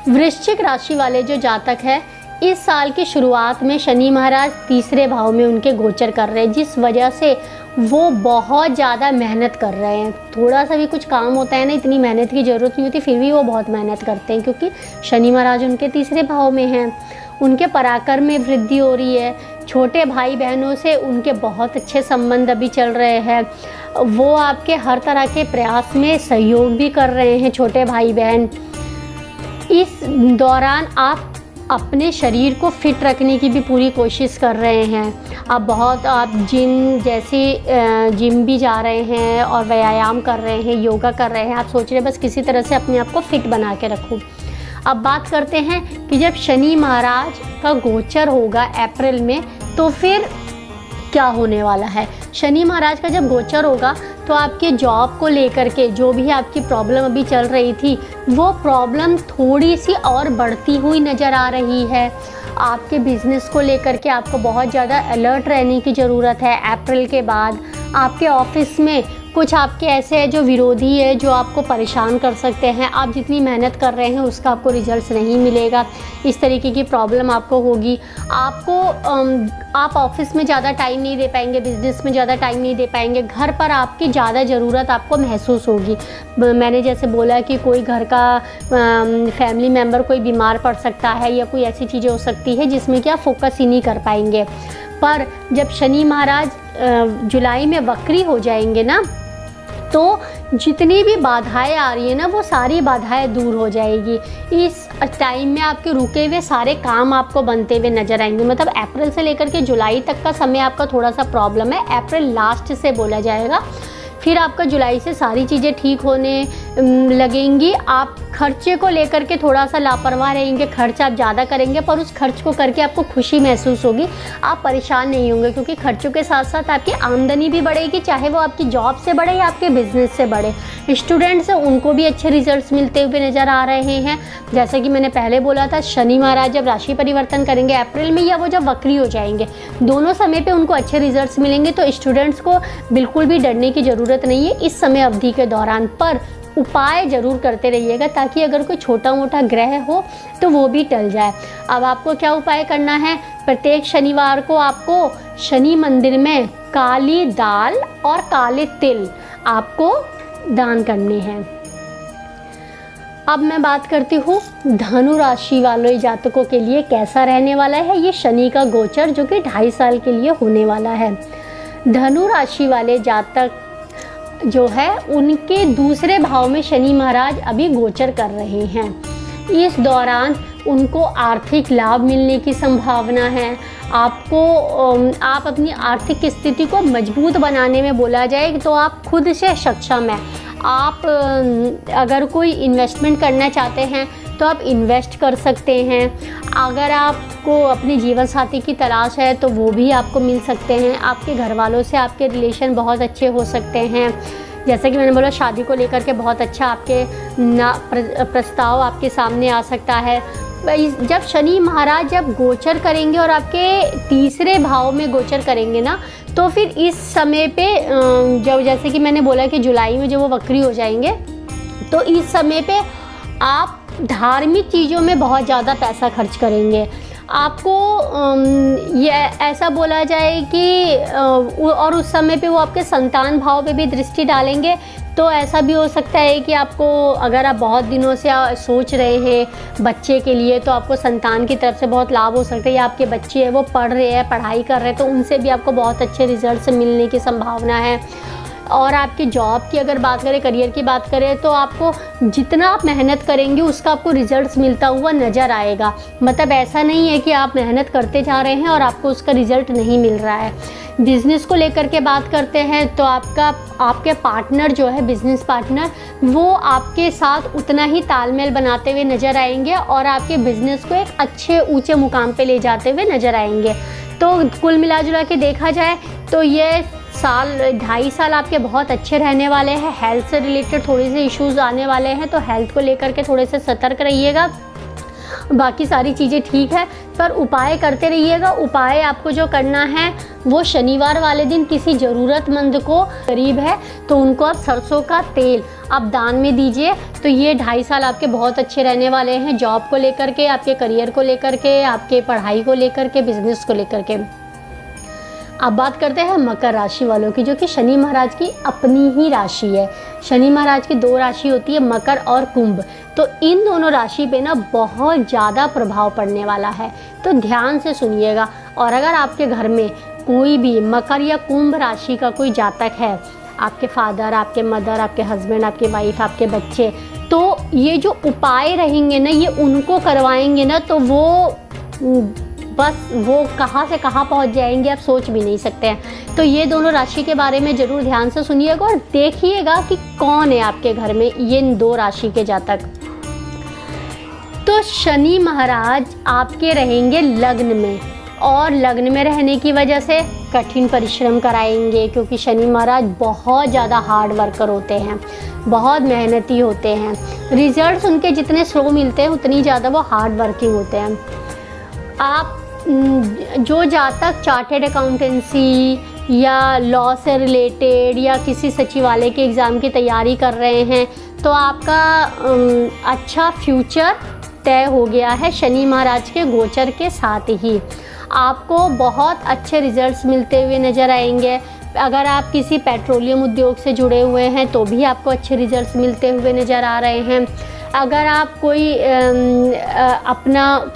वृश्चिक राशि वाले जो जातक है, इस साल की शुरुआत में शनि महाराज 3रे भाव में उनके गोचर कर रहे हैं, जिस वजह से वो बहुत ज़्यादा मेहनत कर रहे हैं। थोड़ा सा भी कुछ काम होता है ना, इतनी मेहनत की ज़रूरत नहीं होती, फिर भी वो बहुत मेहनत करते हैं, क्योंकि शनि महाराज उनके 3रे भाव में हैं। उनके पराक्रम में वृद्धि हो रही है। छोटे भाई बहनों से उनके बहुत अच्छे संबंध अभी चल रहे हैं। वो आपके हर तरह के प्रयास में सहयोग भी कर रहे हैं, छोटे भाई बहन। इस दौरान आप अपने शरीर को फिट रखने की भी पूरी कोशिश कर रहे हैं। आप जिम भी जा रहे हैं और व्यायाम कर रहे हैं, योगा कर रहे हैं। आप सोच रहे हैं बस किसी तरह से अपने आप को फिट बना के रखूं। अब बात करते हैं कि जब शनि महाराज का गोचर होगा अप्रैल में, तो फिर क्या होने वाला है। शनि महाराज का जब गोचर होगा तो आपके जॉब को लेकर के जो भी आपकी प्रॉब्लम अभी चल रही थी, वो प्रॉब्लम थोड़ी सी और बढ़ती हुई नज़र आ रही है। आपके बिज़नेस को लेकर के आपको बहुत ज़्यादा अलर्ट रहने की ज़रूरत है। अप्रैल के बाद आपके ऑफिस में कुछ आपके ऐसे हैं जो विरोधी है, जो आपको परेशान कर सकते हैं। आप जितनी मेहनत कर रहे हैं उसका आपको रिजल्ट्स नहीं मिलेगा, इस तरीके की प्रॉब्लम आपको होगी। आप ऑफिस में ज़्यादा टाइम नहीं दे पाएंगे, बिज़नेस में ज़्यादा टाइम नहीं दे पाएंगे। घर पर आपकी ज़्यादा ज़रूरत आपको महसूस होगी। मैंने जैसे बोला कि कोई घर का फैमिली मेम्बर कोई बीमार पड़ सकता है, या कोई ऐसी चीज़ें हो सकती है जिसमें कि आप फोकस ही नहीं कर पाएंगे। पर जब शनि महाराज जुलाई में वक्री हो जाएंगे ना, तो जितनी भी बाधाएं आ रही है ना, वो सारी बाधाएं दूर हो जाएगी। इस टाइम में आपके रुके हुए सारे काम आपको बनते हुए नजर आएंगे। मतलब अप्रैल से लेकर के जुलाई तक का समय आपका थोड़ा सा प्रॉब्लम है, अप्रैल लास्ट से बोला जाएगा। फिर आपका जुलाई से सारी चीज़ें ठीक होने लगेंगी। आप खर्चे को लेकर के थोड़ा सा लापरवाह रहेंगे, खर्च आप ज़्यादा करेंगे, पर उस खर्च को करके आपको खुशी महसूस होगी, आप परेशान नहीं होंगे, क्योंकि खर्चों के साथ साथ आपकी आमदनी भी बढ़ेगी, चाहे वो आपकी जॉब से बढ़े या आपके बिजनेस से बढ़े। स्टूडेंट्स हैं उनको भी अच्छे रिजल्ट्स मिलते हुए नज़र आ रहे हैं। जैसा कि मैंने पहले बोला था, शनि महाराज जब राशि परिवर्तन करेंगे अप्रैल में, या वो जब वक्री हो जाएंगे, दोनों समय पे उनको अच्छे रिजल्ट्स मिलेंगे। तो स्टूडेंट्स को बिल्कुल भी डरने की ज़रूरत नहीं है इस समय अवधि के दौरान, पर उपाय ज़रूर करते रहिएगा ताकि अगर कोई छोटा मोटा ग्रह हो तो वो भी टल जाए। अब आपको क्या उपाय करना है, प्रत्येक शनिवार को आपको शनि मंदिर में काली दाल और काले तिल आपको दान करने हैं। अब मैं बात करती हूँ धनु राशि वाले जातकों के लिए कैसा रहने वाला है ये शनि का गोचर, जो कि 2.5 साल के लिए होने वाला है। धनु राशि वाले जातक जो है उनके दूसरे भाव में शनि महाराज अभी गोचर कर रहे हैं। इस दौरान उनको आर्थिक लाभ मिलने की संभावना है। आप अपनी आर्थिक स्थिति को मजबूत बनाने में बोला जाए तो आप खुद से सक्षम हैं। आप अगर कोई इन्वेस्टमेंट करना चाहते हैं तो आप इन्वेस्ट कर सकते हैं। अगर आपको अपने जीवन साथी की तलाश है तो वो भी आपको मिल सकते हैं। आपके घर वालों से आपके रिलेशन बहुत अच्छे हो सकते हैं। जैसे कि मैंने बोला, शादी को लेकर के बहुत अच्छा आपके प्रस्ताव आपके सामने आ सकता है। जब शनि महाराज जब गोचर करेंगे और आपके तीसरे भाव में गोचर करेंगे ना, तो फिर इस समय पे जब जैसे कि मैंने बोला कि जुलाई में जब वो वक्री हो जाएंगे, तो इस समय पे आप धार्मिक चीज़ों में बहुत ज़्यादा पैसा खर्च करेंगे। आपको ये ऐसा बोला जाए कि और उस समय पे वो आपके संतान भाव पे भी दृष्टि डालेंगे। तो ऐसा भी हो सकता है कि आपको, अगर आप बहुत दिनों से सोच रहे हैं बच्चे के लिए, तो आपको संतान की तरफ से बहुत लाभ हो सकता है। या आपके बच्चे हैं वो पढ़ रहे हैं, पढ़ाई कर रहे हैं, तो उनसे भी आपको बहुत अच्छे रिजल्ट्स मिलने की संभावना है। और आपकी जॉब की अगर बात करें, करियर की बात करें, तो आपको जितना आप मेहनत करेंगे उसका आपको रिजल्ट्स मिलता हुआ नज़र आएगा। मतलब ऐसा नहीं है कि आप मेहनत करते जा रहे हैं और आपको उसका रिजल्ट नहीं मिल रहा है। बिज़नेस को लेकर के बात करते हैं तो आपके पार्टनर जो है, बिज़नेस पार्टनर, वो आपके साथ उतना ही तालमेल बनाते हुए नज़र आएंगे और आपके बिज़नेस को एक अच्छे ऊंचे मुकाम पे ले जाते हुए नज़र आएंगे। तो कुल मिला जुला के देखा जाए तो ये 2.5 साल आपके बहुत अच्छे रहने वाले हैं। हेल्थ से रिलेटेड थोड़े से इश्यूज़ आने वाले हैं, तो हेल्थ को लेकर के थोड़े से सतर्क रहिएगा। बाकी सारी चीज़ें ठीक है, पर उपाय करते रहिएगा। उपाय आपको जो करना है वो शनिवार वाले दिन किसी ज़रूरतमंद को, गरीब है तो उनको आप सरसों का तेल आप दान में दीजिए। तो ये 2.5 साल आपके बहुत अच्छे रहने वाले हैं, जॉब को लेकर के, आपके करियर को लेकर के, आपके पढ़ाई को लेकर के, बिजनेस को लेकर के। अब बात करते हैं मकर राशि वालों की, जो कि शनि महाराज की अपनी ही राशि है। शनि महाराज की 2 राशि होती है, मकर और कुंभ। तो इन दोनों राशि पे ना बहुत ज़्यादा प्रभाव पड़ने वाला है, तो ध्यान से सुनिएगा। और अगर आपके घर में कोई भी मकर या कुंभ राशि का कोई जातक है, आपके फादर, आपके मदर, आपके हस्बैंड, आपके वाइफ, आपके बच्चे, तो ये जो उपाय रहेंगे ना, ये उनको करवाएंगे ना, तो वो कहाँ से कहाँ पहुँच जाएंगे आप सोच भी नहीं सकते हैं। तो ये दोनों राशि के बारे में ज़रूर ध्यान से सुनिएगा और देखिएगा कि कौन है आपके घर में ये 2 राशि के जातक। तो शनि महाराज आपके रहेंगे लग्न में, और लग्न में रहने की वजह से कठिन परिश्रम कराएंगे, क्योंकि शनि महाराज बहुत ज़्यादा हार्ड वर्कर होते हैं, बहुत मेहनती होते हैं। रिजल्ट्स उनके जितने स्लो मिलते हैं उतनी ज़्यादा वो हार्ड वर्किंग होते हैं। आप जो जातक चार्टेड अकाउंटेंसी या लॉ से रिलेटेड या किसी सचिवालय के एग्ज़ाम की तैयारी कर रहे हैं, तो आपका अच्छा फ्यूचर तय हो गया है शनि महाराज के गोचर के साथ ही। आपको बहुत अच्छे रिजल्ट्स मिलते हुए नज़र आएंगे। अगर आप किसी पेट्रोलियम उद्योग से जुड़े हुए हैं तो भी आपको अच्छे रिजल्ट्स मिलते हुए नज़र आ रहे हैं। अगर आप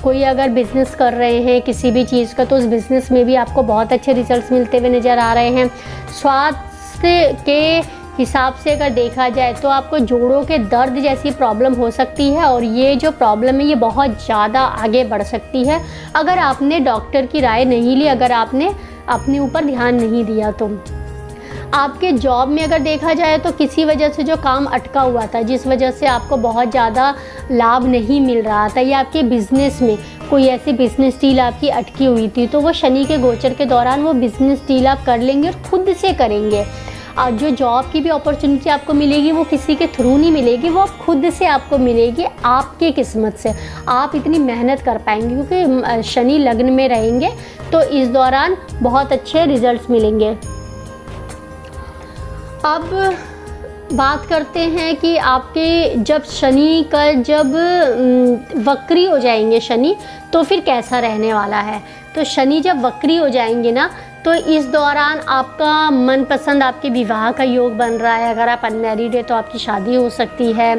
कोई अगर बिज़नेस कर रहे हैं किसी भी चीज़ का, तो उस बिज़नेस में भी आपको बहुत अच्छे रिजल्ट्स मिलते हुए नज़र आ रहे हैं। स्वास्थ्य के हिसाब से अगर देखा जाए तो आपको जोड़ों के दर्द जैसी प्रॉब्लम हो सकती है, और ये जो प्रॉब्लम है ये बहुत ज़्यादा आगे बढ़ सकती है अगर आपने डॉक्टर की राय नहीं ली, अगर आपने अपने ऊपर ध्यान नहीं दिया तो। आपके जॉब में अगर देखा जाए तो किसी वजह से जो काम अटका हुआ था, जिस वजह से आपको बहुत ज़्यादा लाभ नहीं मिल रहा था, या आपके बिज़नेस में कोई ऐसी बिज़नेस डील आपकी अटकी हुई थी, तो वो शनि के गोचर के दौरान वो बिज़नेस डील आप कर लेंगे और खुद से करेंगे। और जो जॉब की भी अपॉर्चुनिटी आपको मिलेगी वो किसी के थ्रू नहीं मिलेगी, वो खुद से आपको मिलेगी, आपकी किस्मत से। आप इतनी मेहनत कर पाएंगे क्योंकि शनि लग्न में रहेंगे, तो इस दौरान बहुत अच्छे रिजल्ट्स मिलेंगे। अब बात करते हैं कि आपके जब शनि का जब वक्री हो जाएंगे शनि, तो फिर कैसा रहने वाला है। तो शनि जब वक्री हो जाएंगे ना, तो इस दौरान आपका मनपसंद आपके विवाह का योग बन रहा है। अगर आप अनमैरिड है तो आपकी शादी हो सकती है।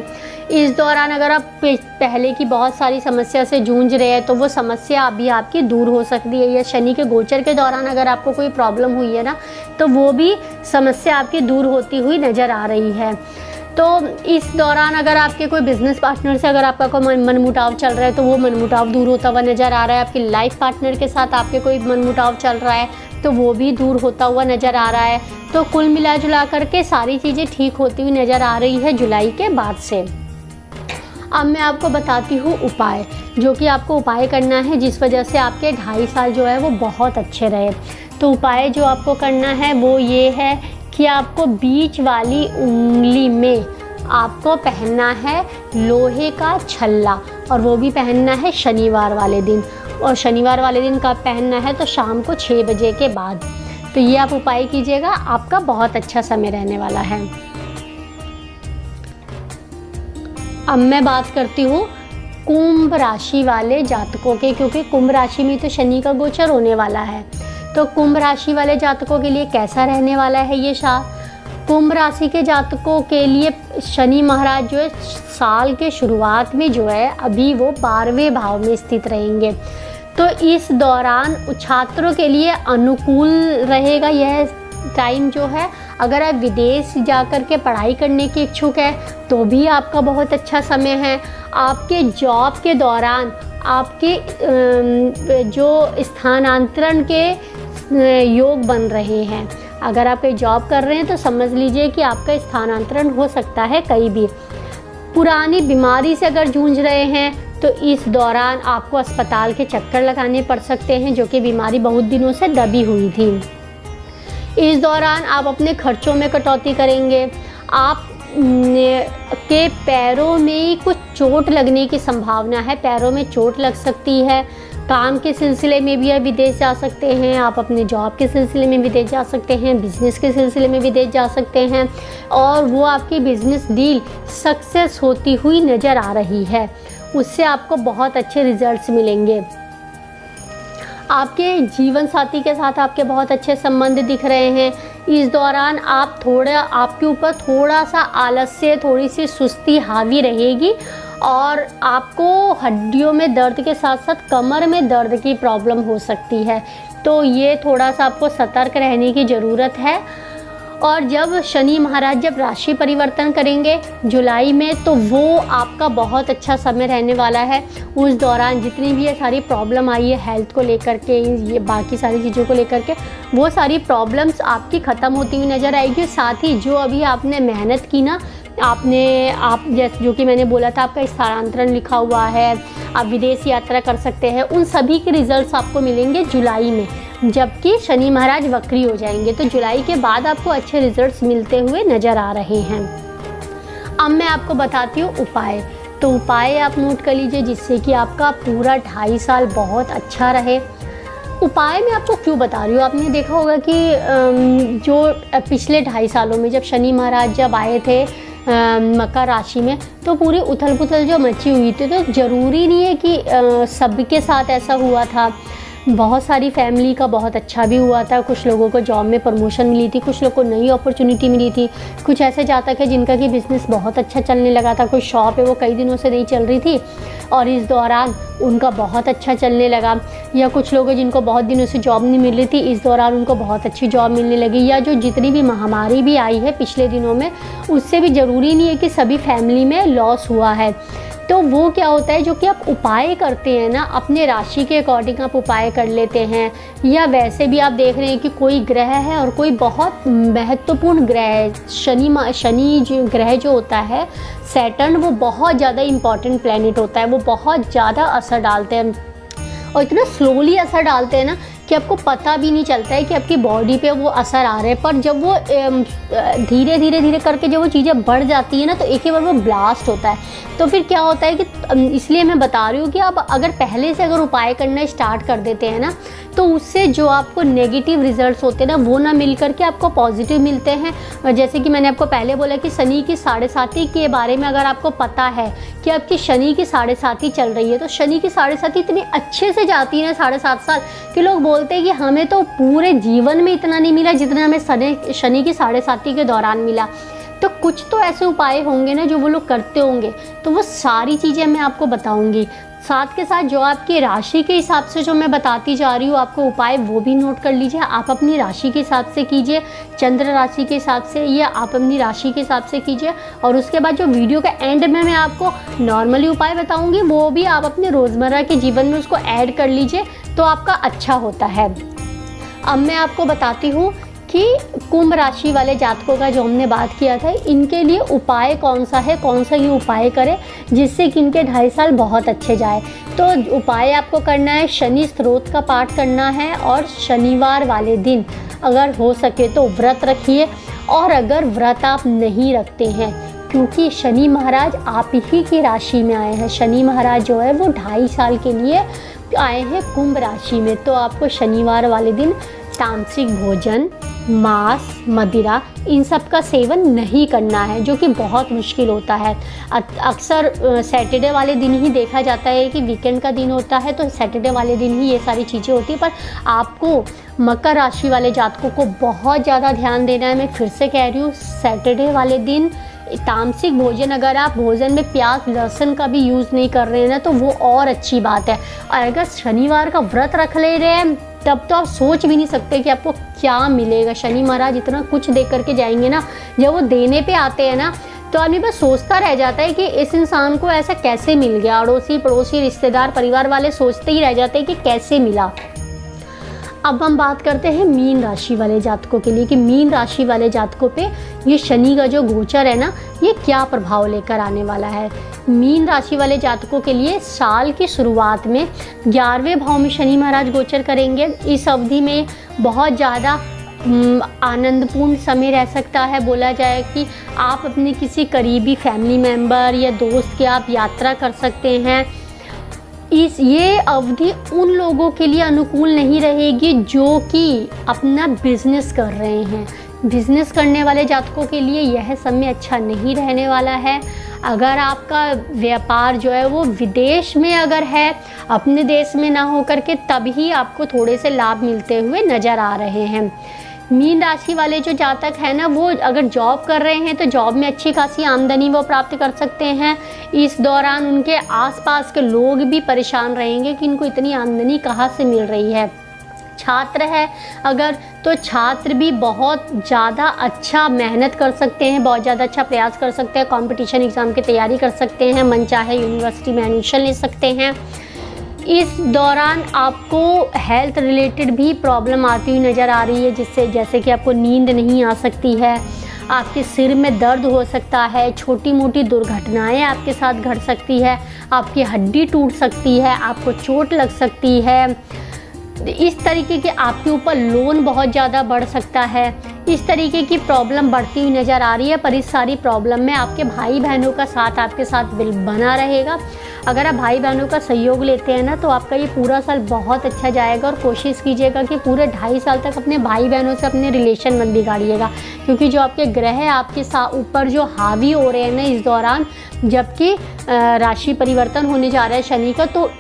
इस दौरान अगर आप पहले की बहुत सारी समस्या से जूझ रहे हैं तो वो समस्या अभी आपकी दूर हो सकती है। या शनि के गोचर के दौरान अगर आपको कोई प्रॉब्लम हुई है ना, तो वो भी समस्या आपकी दूर होती हुई नज़र आ रही है। तो इस दौरान अगर आपके कोई बिज़नेस पार्टनर से अगर आपका कोई मनमुटाव चल रहा है तो वो मनमुटाव दूर होता हुआ नज़र आ रहा है। आपकी लाइफ पार्टनर के साथ आपके कोई मनमुटाव चल रहा है तो वो भी दूर होता हुआ नज़र आ रहा है। तो कुल मिला जुला करके सारी चीज़ें ठीक होती हुई नज़र आ रही है जुलाई के बाद से। अब मैं आपको बताती हूँ उपाय, जो कि आपको उपाय करना है जिस वजह से आपके 2.5 साल जो है वो बहुत अच्छे रहे। तो उपाय जो आपको करना है वो ये है कि आपको बीच वाली उंगली में आपको पहनना है लोहे का छल्ला, और वो भी पहनना है शनिवार वाले दिन। और शनिवार वाले दिन कब पहनना है, तो शाम को 6 बजे के बाद। तो ये आप उपाय कीजिएगा, आपका बहुत अच्छा समय रहने वाला है। अब मैं बात करती हूँ कुंभ राशि वाले जातकों के, क्योंकि कुंभ राशि में तो शनि का गोचर होने वाला है। तो कुंभ राशि वाले जातकों के लिए कैसा रहने वाला है ये साल। कुंभ राशि के जातकों के लिए शनि महाराज जो है साल के शुरुआत में जो है अभी वो 12वें भाव में स्थित रहेंगे। तो इस दौरान छात्रों के लिए अनुकूल रहेगा यह टाइम जो है। अगर आप विदेश जाकर के पढ़ाई करने के इच्छुक है तो भी आपका बहुत अच्छा समय है। आपके जॉब के दौरान आपके जो स्थानांतरण के योग बन रहे हैं। अगर आप कोई जॉब कर रहे हैं तो समझ लीजिए कि आपका स्थानांतरण हो सकता है कहीं भी। पुरानी बीमारी से अगर जूझ रहे हैं तो इस दौरान आपको अस्पताल के चक्कर लगाने पड़ सकते हैं, जो कि बीमारी बहुत दिनों से दबी हुई थी। इस दौरान आप अपने खर्चों में कटौती करेंगे। आप के पैरों में कुछ चोट लगने की संभावना है, पैरों में चोट लग सकती है। काम के सिलसिले में भी आप विदेश जा सकते हैं, आप अपने जॉब के सिलसिले में विदेश जा सकते हैं, बिज़नेस के सिलसिले में विदेश जा सकते हैं, और वो आपकी बिज़नेस डील सक्सेस होती हुई नज़र आ रही है। उससे आपको बहुत अच्छे रिजल्ट्स मिलेंगे। आपके जीवन साथी के साथ आपके बहुत अच्छे संबंध दिख रहे हैं। इस दौरान आपके ऊपर थोड़ा सा आलस्य, थोड़ी सी सुस्ती हावी रहेगी, और आपको हड्डियों में दर्द के साथ साथ कमर में दर्द की प्रॉब्लम हो सकती है। तो ये थोड़ा सा आपको सतर्क रहने की ज़रूरत है। और जब शनि महाराज जब राशि परिवर्तन करेंगे जुलाई में, तो वो आपका बहुत अच्छा समय रहने वाला है। उस दौरान जितनी भी ये सारी प्रॉब्लम आई है हेल्थ को लेकर के, ये बाकी सारी चीज़ों को लेकर के, वो सारी प्रॉब्लम्स आपकी ख़त्म होती हुई नज़र आएगी। साथ ही जो अभी आपने मेहनत की ना, आप जैसे जो कि मैंने बोला था आपका स्थानांतरण लिखा हुआ है, आप विदेश यात्रा कर सकते हैं, उन सभी के रिजल्ट्स आपको मिलेंगे जुलाई में, जबकि शनि महाराज वक्री हो जाएंगे। तो जुलाई के बाद आपको अच्छे रिजल्ट्स मिलते हुए नज़र आ रहे हैं। अब मैं आपको बताती हूँ उपाय। तो उपाय आप नोट कर लीजिए जिससे कि आपका पूरा 2.5 साल बहुत अच्छा रहे। उपाय मैं आपको क्यों बता रही हूँ, आपने देखा होगा कि जो पिछले 2.5 सालों में जब शनि महाराज जब आए थे मकर राशि में, तो पूरी उथल पुथल जो मची हुई थी। तो ज़रूरी नहीं है कि सबके साथ ऐसा हुआ था। बहुत सारी फैमिली का बहुत अच्छा भी हुआ था। कुछ लोगों को जॉब में प्रमोशन मिली थी, कुछ लोगों को नई अपॉर्चुनिटी मिली थी। कुछ ऐसे जातक है जिनका कि बिज़नेस बहुत अच्छा चलने लगा था। कोई शॉप है वो कई दिनों से नहीं चल रही थी और इस दौरान उनका बहुत अच्छा चलने लगा। या कुछ लोग हैं जिनको बहुत दिनों से जॉब नहीं मिल रही थी, इस दौरान उनको बहुत अच्छी जॉब मिलने लगी। या जो जितनी भी महामारी भी आई है पिछले दिनों में, उससे भी ज़रूरी नहीं है कि सभी फैमिली में लॉस हुआ है। तो वो क्या होता है, जो कि आप उपाय करते हैं ना, अपने राशि के अकॉर्डिंग आप उपाय कर लेते हैं, या वैसे भी आप देख रहे हैं कि कोई ग्रह है और कोई बहुत महत्वपूर्ण ग्रह है, शनि जो ग्रह जो होता है, सैटर्न, वो बहुत ज़्यादा इम्पॉर्टेंट प्लैनेट होता है, वो बहुत ज़्यादा असर डालते हैं और इतना स्लोली असर डालते हैं ना कि आपको पता भी नहीं चलता है कि आपकी बॉडी पे वो असर आ रहे हैं। पर जब वो धीरे धीरे करके जब वो चीज़ें बढ़ जाती है ना, तो एक ही बार वो ब्लास्ट होता है। तो फिर क्या होता है कि इसलिए मैं बता रही हूँ कि आप अगर पहले से अगर उपाय करना स्टार्ट कर देते हैं ना, तो उससे जो आपको नेगेटिव रिजल्ट्स होते हैं ना, वो ना मिल करके आपको पॉजिटिव मिलते हैं। जैसे कि मैंने आपको पहले बोला कि शनि की 7.5 के बारे में अगर आपको पता है कि आपकी शनि की 7.5 चल रही है, तो शनि की 7.5 इतनी अच्छे से जाती है ना, 7.5 साल कि लोग बोलते हैं कि हमें तो पूरे जीवन में इतना नहीं मिला जितना हमें शनि की 7.5 के दौरान मिला। तो कुछ तो ऐसे उपाय होंगे ना जो वो लोग करते होंगे, तो वो सारी चीज़ें मैं आपको बताऊंगी। साथ के साथ जो आपकी राशि के हिसाब से जो मैं बताती जा रही हूँ आपको उपाय, वो भी नोट कर लीजिए। आप अपनी राशि के हिसाब से कीजिए, चंद्र राशि के हिसाब से, या आप अपनी राशि के हिसाब से कीजिए। और उसके बाद जो वीडियो के एंड में मैं आपको नॉर्मली उपाय बताऊँगी, वो भी आप अपने रोज़मर्रा के जीवन में उसको ऐड कर लीजिए, तो आपका अच्छा होता है। अब मैं आपको बताती हूँ कि कुंभ राशि वाले जातकों का जो हमने बात किया था, इनके लिए उपाय कौन सा है, कौन सा ये उपाय करें जिससे कि इनके 2.5 साल बहुत अच्छे जाए। तो उपाय आपको करना है, शनि स्तोत्र का पाठ करना है, और शनिवार वाले दिन अगर हो सके तो व्रत रखिए। और अगर व्रत आप नहीं रखते हैं, क्योंकि शनि महाराज आप ही की राशि में आए हैं, शनि महाराज जो है वो 2.5 साल के लिए आए हैं कुंभ राशि में, तो आपको शनिवार वाले दिन तामसिक भोजन, मांस, मदिरा, इन सब का सेवन नहीं करना है, जो कि बहुत मुश्किल होता है। अक्सर सैटरडे वाले दिन ही देखा जाता है कि वीकेंड का दिन होता है, तो सैटरडे वाले दिन ही ये सारी चीज़ें होती है। पर आपको मकर राशि वाले जातकों को बहुत ज़्यादा ध्यान देना है। मैं फिर से कह रही हूँ, सैटरडे वाले दिन तामसिक भोजन, अगर आप भोजन में प्याज लहसुन का भी यूज़ नहीं कर रहे हैं ना, तो वो और अच्छी बात है। और अगर शनिवार का व्रत रख ले रहे हैं, तब तो आप सोच भी नहीं सकते कि आपको क्या मिलेगा। शनि महाराज इतना कुछ दे करके जाएंगे ना, जब वो देने पे आते हैं ना, तो आदमी बस सोचता रह जाता है कि इस इंसान को ऐसा कैसे मिल गया। अड़ोसी पड़ोसी रिश्तेदार परिवार वाले सोचते ही रह जाते हैं कि कैसे मिला। अब हम बात करते हैं मीन राशि वाले जातकों के लिए, कि मीन राशि वाले जातकों पे ये शनि का जो गोचर है ना, ये क्या प्रभाव लेकर आने वाला है। मीन राशि वाले जातकों के लिए साल की शुरुआत में 11वें भाव में शनि महाराज गोचर करेंगे। इस अवधि में बहुत ज़्यादा आनंदपूर्ण समय रह सकता है। बोला जाए कि आप अपने किसी करीबी फैमिली मेम्बर या दोस्त की आप यात्रा कर सकते हैं। ये अवधि उन लोगों के लिए अनुकूल नहीं रहेगी जो कि अपना बिजनेस कर रहे हैं। बिजनेस करने वाले जातकों के लिए यह समय अच्छा नहीं रहने वाला है। अगर आपका व्यापार जो है वो विदेश में अगर है, अपने देश में ना होकर के, तभी आपको थोड़े से लाभ मिलते हुए नज़र आ रहे हैं। मीन राशि वाले जो जातक है ना, वो अगर जॉब कर रहे हैं तो जॉब में अच्छी खासी आमदनी वो प्राप्त कर सकते हैं। इस दौरान उनके आसपास के लोग भी परेशान रहेंगे कि इनको इतनी आमदनी कहाँ से मिल रही है। छात्र है अगर, तो छात्र भी बहुत ज़्यादा अच्छा मेहनत कर सकते हैं, बहुत ज़्यादा अच्छा प्रयास कर सकते हैं, कंपटीशन एग्ज़ाम की तैयारी कर सकते हैं, मनचाहे यूनिवर्सिटी में एडमिशन ले सकते हैं। इस दौरान आपको हेल्थ रिलेटेड भी प्रॉब्लम आती हुई नज़र आ रही है, जिससे जैसे कि आपको नींद नहीं आ सकती है, आपके सिर में दर्द हो सकता है, छोटी मोटी दुर्घटनाएं आपके साथ घट सकती है, आपकी हड्डी टूट सकती है, आपको चोट लग सकती है। इस तरीके के आपके ऊपर लोन बहुत ज़्यादा बढ़ सकता है। इस तरीके की प्रॉब्लम बढ़ती हुई नज़र आ रही है। पर इस सारी प्रॉब्लम में आपके भाई बहनों का साथ आपके साथ बना रहेगा। अगर आप भाई बहनों का सहयोग लेते हैं ना, तो आपका ये पूरा साल बहुत अच्छा जाएगा। और कोशिश कीजिएगा कि पूरे 2.5 साल तक अपने भाई बहनों से अपने रिलेशन मत बिगाड़िएगा, क्योंकि जो आपके ग्रह आपके ऊपर जो हावी हो रहे हैं ना इस दौरान, जबकि राशि परिवर्तन होने जा रहा है शनि का, तो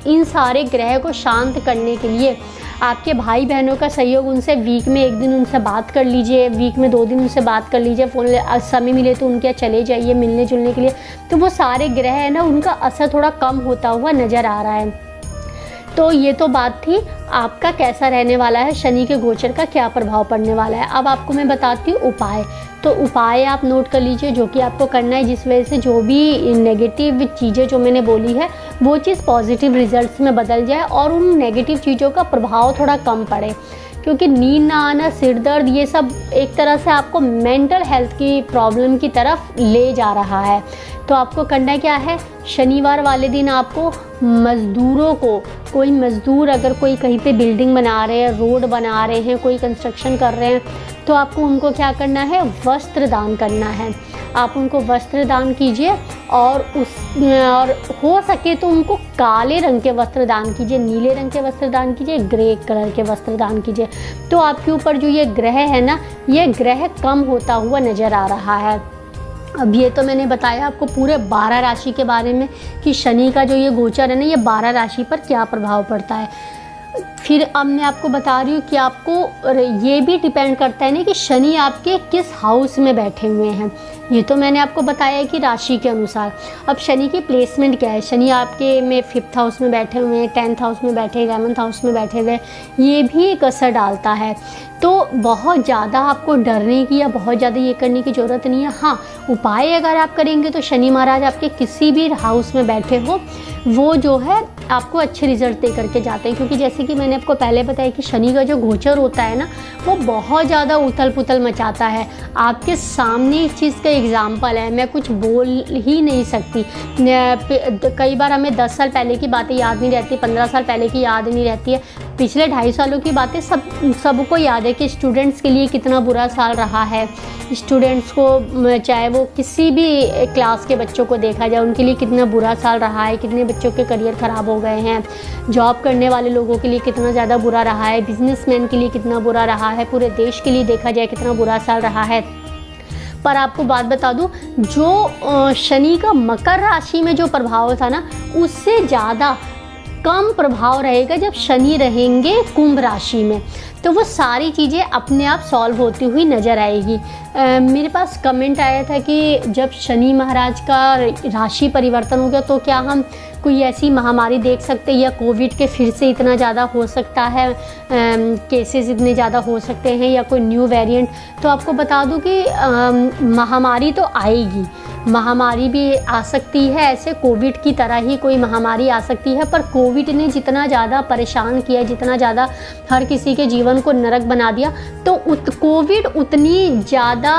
इन सारे ग्रह को शांत करने के लिए आपके भाई बहनों का सहयोग, उनसे वीक में 1 दिन उनसे बात कर लीजिए, वीक में 2 दिन उनसे बात कर लीजिए, फ़ोन समय मिले तो उनके चले जाइए मिलने जुलने के लिए। तो वो सारे ग्रह है ना, उनका असर थोड़ा कम होता हुआ नज़र आ रहा है। तो ये तो बात थी आपका कैसा रहने वाला है, शनि के गोचर का क्या प्रभाव पड़ने वाला है। अब आपको मैं बताती हूँ उपाय। तो उपाय आप नोट कर लीजिए जो कि आपको करना है, जिस वजह से जो भी नेगेटिव चीज़ें जो मैंने बोली है वो चीज़ पॉजिटिव रिजल्ट्स में बदल जाए और उन नेगेटिव चीज़ों का प्रभाव थोड़ा कम पड़े। क्योंकि नींद ना आना, सिर दर्द, ये सब एक तरह से आपको मेंटल हेल्थ की प्रॉब्लम की तरफ ले जा रहा है। तो आपको करना क्या है, शनिवार वाले दिन आपको मज़दूरों को, कोई मज़दूर अगर कोई कहीं पे बिल्डिंग बना रहे हैं, रोड बना रहे हैं, कोई कंस्ट्रक्शन कर रहे हैं, तो आपको उनको क्या करना है, वस्त्र दान करना है। आप उनको वस्त्र दान कीजिए और हो सके तो उनको काले रंग के वस्त्र दान कीजिए, नीले रंग के वस्त्र दान कीजिए, ग्रे कलर के वस्त्र दान कीजिए। तो आपके ऊपर जो ये ग्रह है ना, ये ग्रह कम होता हुआ नज़र आ रहा है। अब ये तो मैंने बताया आपको पूरे 12 राशि के बारे में कि शनि का जो ये गोचर है ना, ये 12 राशि पर क्या प्रभाव पड़ता है। फिर अब मैं आपको बता रही हूँ कि आपको ये भी डिपेंड करता है ना कि शनि आपके किस हाउस में बैठे हुए हैं। ये तो मैंने आपको बताया कि राशि के अनुसार। अब शनि की प्लेसमेंट क्या है, शनि आपके में 5th हाउस में बैठे हुए हैं, 10th हाउस में बैठे, 11th हाउस में बैठे हुए, ये भी एक असर डालता है। तो बहुत ज़्यादा आपको डरने की या बहुत ज़्यादा ये करने की ज़रूरत नहीं है। हाँ, उपाय अगर आप करेंगे तो शनि महाराज आपके किसी भी हाउस में बैठे हो, वो जो है आपको अच्छे रिजल्ट दे करके जाते हैं। क्योंकि जैसे कि मैंने आपको पहले बताया कि शनि का जो गोचर होता है ना, वो बहुत ज़्यादा उथल पुथल मचाता है। आपके सामने इस चीज़ का एग्जाम्पल है, मैं कुछ बोल ही नहीं सकती। कई बार हमें 10 साल पहले की बातें याद नहीं रहती, 15 साल पहले की याद नहीं रहती है, पिछले 2.5 सालों की बातें सबको याद है कि स्टूडेंट्स के लिए कितना बुरा साल रहा है। स्टूडेंट्स को, चाहे वो किसी भी क्लास के बच्चों को देखा जाए, उनके लिए कितना बुरा साल रहा है, कितने बच्चों के करियर ख़राब हो गए हैं, जॉब करने वाले लोगों के लिए कितना ज़्यादा बुरा रहा है, बिजनेसमैन के लिए कितना बुरा रहा है, पूरे देश के लिए देखा जाए कितना बुरा साल रहा है। पर आपको बात बता दूं, जो शनि का मकर राशि में जो प्रभाव था ना, उससे ज़्यादा कम प्रभाव रहेगा जब शनि रहेंगे कुंभ राशि में। तो वो सारी चीज़ें अपने आप सॉल्व होती हुई नज़र आएगी। मेरे पास कमेंट आया था कि जब शनि महाराज का राशि परिवर्तन हो गया तो क्या हम कोई ऐसी महामारी देख सकते हैं, या कोविड के फिर से इतना ज़्यादा हो सकता है, केसेस इतने ज़्यादा हो सकते हैं, या कोई न्यू वेरिएंट। तो आपको बता दूं कि महामारी तो आएगी, महामारी भी आ सकती है, ऐसे कोविड की तरह ही कोई महामारी आ सकती है। पर कोविड ने जितना ज़्यादा परेशान किया, जितना ज़्यादा हर किसी के जीवन को नरक बना दिया, तो कोविड उतनी ज़्यादा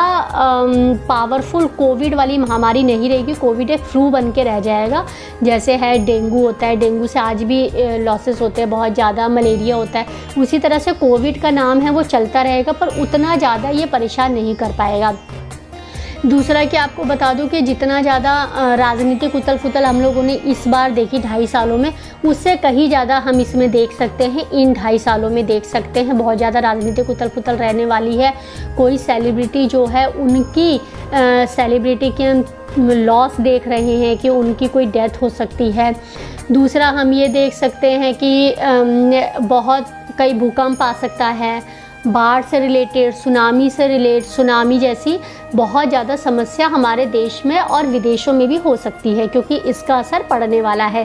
पावरफुल कोविड वाली महामारी नहीं रहेगी। कोविड एक फ्लू बन के रह जाएगा, जैसे है डेंगू होता है, डेंगू से आज भी लॉसेस होते हैं बहुत ज़्यादा, मलेरिया होता है, उसी तरह से कोविड का नाम है वो चलता रहेगा, पर उतना ज़्यादा ये परेशान नहीं कर पाएगा। दूसरा कि आपको बता दूं कि जितना ज़्यादा राजनीतिक उथल पुथल हम लोगों ने इस बार देखी 2.5 सालों में, उससे कहीं ज़्यादा हम इसमें देख सकते हैं, इन 2.5 सालों में देख सकते हैं। बहुत ज़्यादा राजनीतिक उथल पुथल रहने वाली है। कोई सेलिब्रिटी जो है, उनकी सेलिब्रिटी के हम लॉस देख रहे हैं कि उनकी कोई डेथ हो सकती है। दूसरा हम ये देख सकते हैं कि बहुत कई भूकंप आ सकता है, बाढ़ से रिलेटेड, सुनामी से सुनामी जैसी बहुत ज़्यादा समस्या हमारे देश में और विदेशों में भी हो सकती है, क्योंकि इसका असर पड़ने वाला है।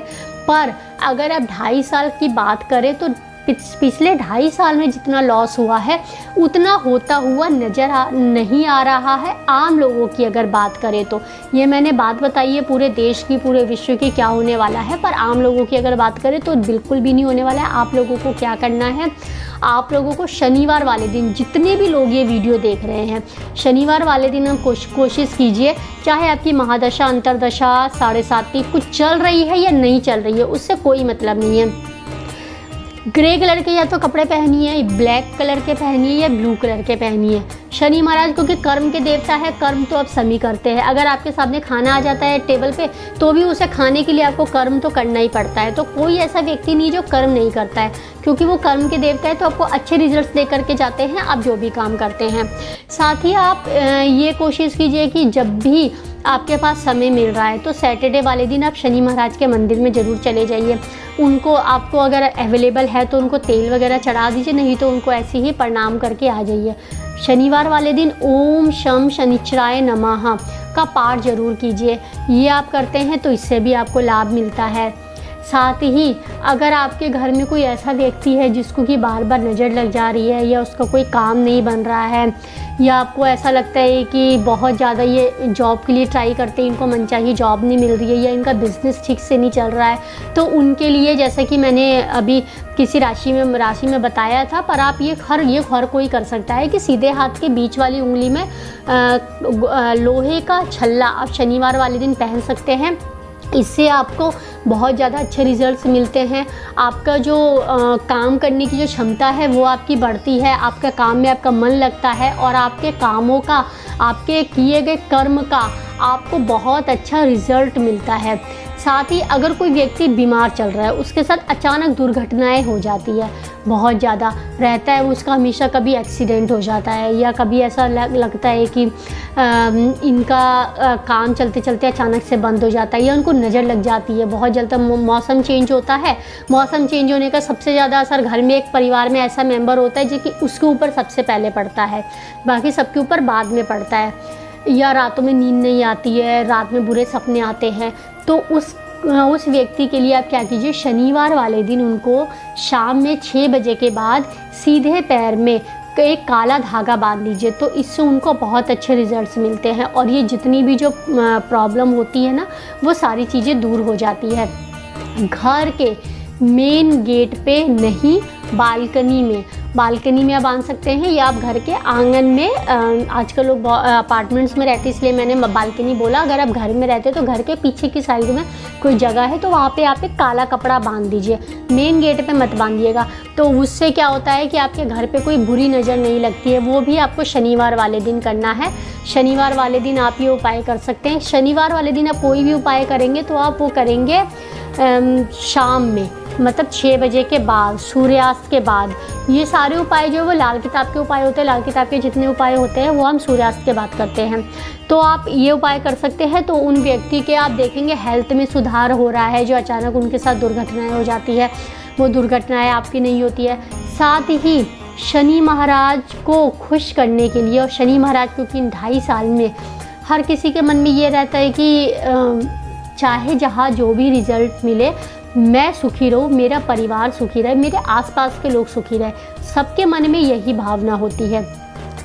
पर अगर आप 2.5 साल की बात करें तो पिछले 2.5 साल में जितना लॉस हुआ है उतना होता हुआ नज़र नहीं आ रहा है आम लोगों की अगर बात करें तो। ये मैंने बात बताई है पूरे देश की, पूरे विश्व की क्या होने वाला है, पर आम लोगों की अगर बात करें तो बिल्कुल भी नहीं होने वाला है। आप लोगों को क्या करना है, आप लोगों को शनिवार वाले दिन, जितने भी लोग ये वीडियो देख रहे हैं, शनिवार वाले दिन हम कोशिश कीजिए, चाहे आपकी महादशा, अंतरदशा, 7.5 कुछ चल रही है या नहीं चल रही है, उससे कोई मतलब नहीं है। ग्रे कलर के या तो कपड़े पहनिए, ब्लैक कलर के पहनिए या ब्लू कलर के पहनिए। शनि महाराज क्योंकि कर्म के देवता है, कर्म तो आप सभी करते हैं। अगर आपके सामने खाना आ जाता है टेबल पे, तो भी उसे खाने के लिए आपको कर्म तो करना ही पड़ता है। तो कोई ऐसा व्यक्ति नहीं जो कर्म नहीं करता है, क्योंकि वो कर्म के देवता है, तो आपको अच्छे रिजल्ट्स दे करके जाते हैं आप जो भी काम करते हैं। साथ ही आप ये कोशिश कीजिए कि जब भी आपके पास समय मिल रहा है तो सैटरडे वाले दिन आप शनि महाराज के मंदिर में ज़रूर चले जाइए। उनको, आपको अगर अवेलेबल है तो उनको तेल वगैरह चढ़ा दीजिए, नहीं तो उनको ऐसे ही प्रणाम करके आ जाइए। शनिवार वाले दिन ओम शम शनिश्चराय नमः का पाठ जरूर कीजिए। ये आप करते हैं तो इससे भी आपको लाभ मिलता है। साथ ही अगर आपके घर में कोई ऐसा व्यक्ति है जिसको कि बार बार नज़र लग जा रही है, या उसका कोई काम नहीं बन रहा है, या आपको ऐसा लगता है कि बहुत ज़्यादा ये जॉब के लिए ट्राई करते हैं, इनको मनचाही जॉब नहीं मिल रही है, या इनका बिज़नेस ठीक से नहीं चल रहा है, तो उनके लिए जैसा कि मैंने अभी किसी राशि में बताया था, पर आप ये हर कोई कर सकता है कि सीधे हाथ के बीच वाली उंगली में लोहे का छल्ला आप शनिवार वाले दिन पहन सकते हैं। इससे आपको बहुत ज़्यादा अच्छे रिजल्ट्स मिलते हैं। आपका जो काम करने की जो क्षमता है वो आपकी बढ़ती है, आपका काम में आपका मन लगता है, और आपके कामों का, आपके किए गए कर्म का आपको बहुत अच्छा रिज़ल्ट मिलता है। साथ ही अगर कोई व्यक्ति बीमार चल रहा है, उसके साथ अचानक दुर्घटनाएं हो जाती है, बहुत ज़्यादा रहता है उसका, हमेशा कभी एक्सीडेंट हो जाता है, या कभी ऐसा लगता है कि इनका काम चलते चलते अचानक से बंद हो जाता है, या उनको नज़र लग जाती है। बहुत जल्द मौसम चेंज होता है, मौसम चेंज होने का सबसे ज़्यादा असर घर में एक परिवार में ऐसा मेंबर होता है जो कि उसके ऊपर सबसे पहले पड़ता है, बाकी सबके ऊपर बाद में पड़ता है। या रातों में नींद नहीं आती है, रात में बुरे सपने आते हैं, तो उस व्यक्ति के लिए आप क्या कीजिए, शनिवार वाले दिन उनको शाम में 6 बजे के बाद सीधे पैर में एक काला धागा बांध लीजिए, तो इससे उनको बहुत अच्छे रिजल्ट्स मिलते हैं, और ये जितनी भी जो प्रॉब्लम होती है ना, वो सारी चीज़ें दूर हो जाती है। घर के मेन गेट पे नहीं, बालकनी में आप बांध सकते हैं, या आप घर के आंगन में, आजकल लोग अपार्टमेंट्स में रहते हैं इसलिए मैंने बालकनी बोला, अगर आप घर में रहते हैं तो घर के पीछे की साइड में कोई जगह है तो वहाँ पे आप एक काला कपड़ा बांध दीजिए, मेन गेट पे मत बांधिएगा। तो उससे क्या होता है कि आपके घर पे कोई बुरी नज़र नहीं लगती है। वो भी आपको शनिवार वाले दिन करना है। शनिवार वाले दिन आप ये उपाय कर सकते हैं। शनिवार वाले दिन आप कोई भी उपाय करेंगे तो आप वो करेंगे शाम में, मतलब 6 बजे के बाद, सूर्यास्त के बाद। ये सारे उपाय जो है वो लाल किताब के उपाय होते हैं, लाल किताब के जितने उपाय होते हैं वो हम सूर्यास्त के बाद करते हैं। तो आप ये उपाय कर सकते हैं, तो उन व्यक्ति के आप देखेंगे हेल्थ में सुधार हो रहा है, जो अचानक उनके साथ दुर्घटनाएं हो जाती है वो दुर्घटनाएं आपकी नहीं होती है। साथ ही शनि महाराज को खुश करने के लिए, और शनि महाराज क्योंकि 2.5 साल में हर किसी के मन में ये रहता है कि चाहे जहाँ जो भी रिज़ल्ट मिले मैं सुखी रहूँ, मेरा परिवार सुखी रहे, मेरे आसपास के लोग सुखी रहे, सबके मन में यही भावना होती है।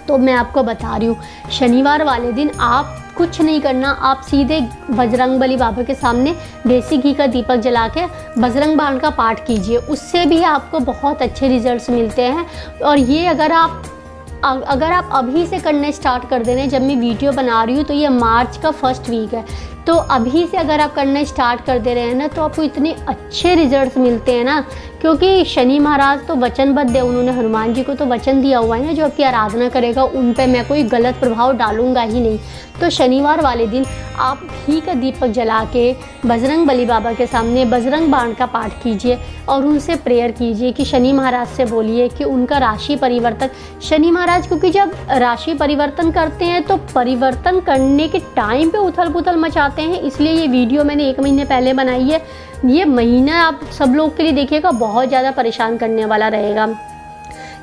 तो मैं आपको बता रही हूँ, शनिवार वाले दिन आप कुछ नहीं करना, आप सीधे बजरंगबली बाबा के सामने देसी घी का दीपक जला के बजरंग बाण का पाठ कीजिए, उससे भी आपको बहुत अच्छे रिजल्ट्स मिलते हैं। और ये अगर आप अभी से करना स्टार्ट कर दे रहे हैं, जब मैं वीडियो बना रही हूँ तो ये मार्च का फर्स्ट वीक है, तो अभी से अगर आप करना स्टार्ट कर दे रहे हैं ना, तो आपको इतने अच्छे रिजल्ट्स मिलते हैं ना, क्योंकि शनि महाराज तो वचनबद्ध है, उन्होंने हनुमान जी को तो वचन दिया हुआ है ना, जो आपकी आराधना करेगा उन पे मैं कोई गलत प्रभाव डालूंगा ही नहीं। तो शनिवार वाले दिन आप घी का दीपक जला के बजरंग बली बाबा के सामने बजरंग बाण का पाठ कीजिए और उनसे प्रेयर कीजिए कि शनि महाराज से बोलिए कि उनका राशि परिवर्तन, शनि महाराज क्योंकि जब राशि परिवर्तन करते हैं तो परिवर्तन करने के टाइम पे उथल पुथल मचाते हैं, इसलिए ये वीडियो मैंने 1 महीने पहले बनाई है। ये महीना आप सब लोग के लिए देखिएगा बहुत ज़्यादा परेशान करने वाला रहेगा।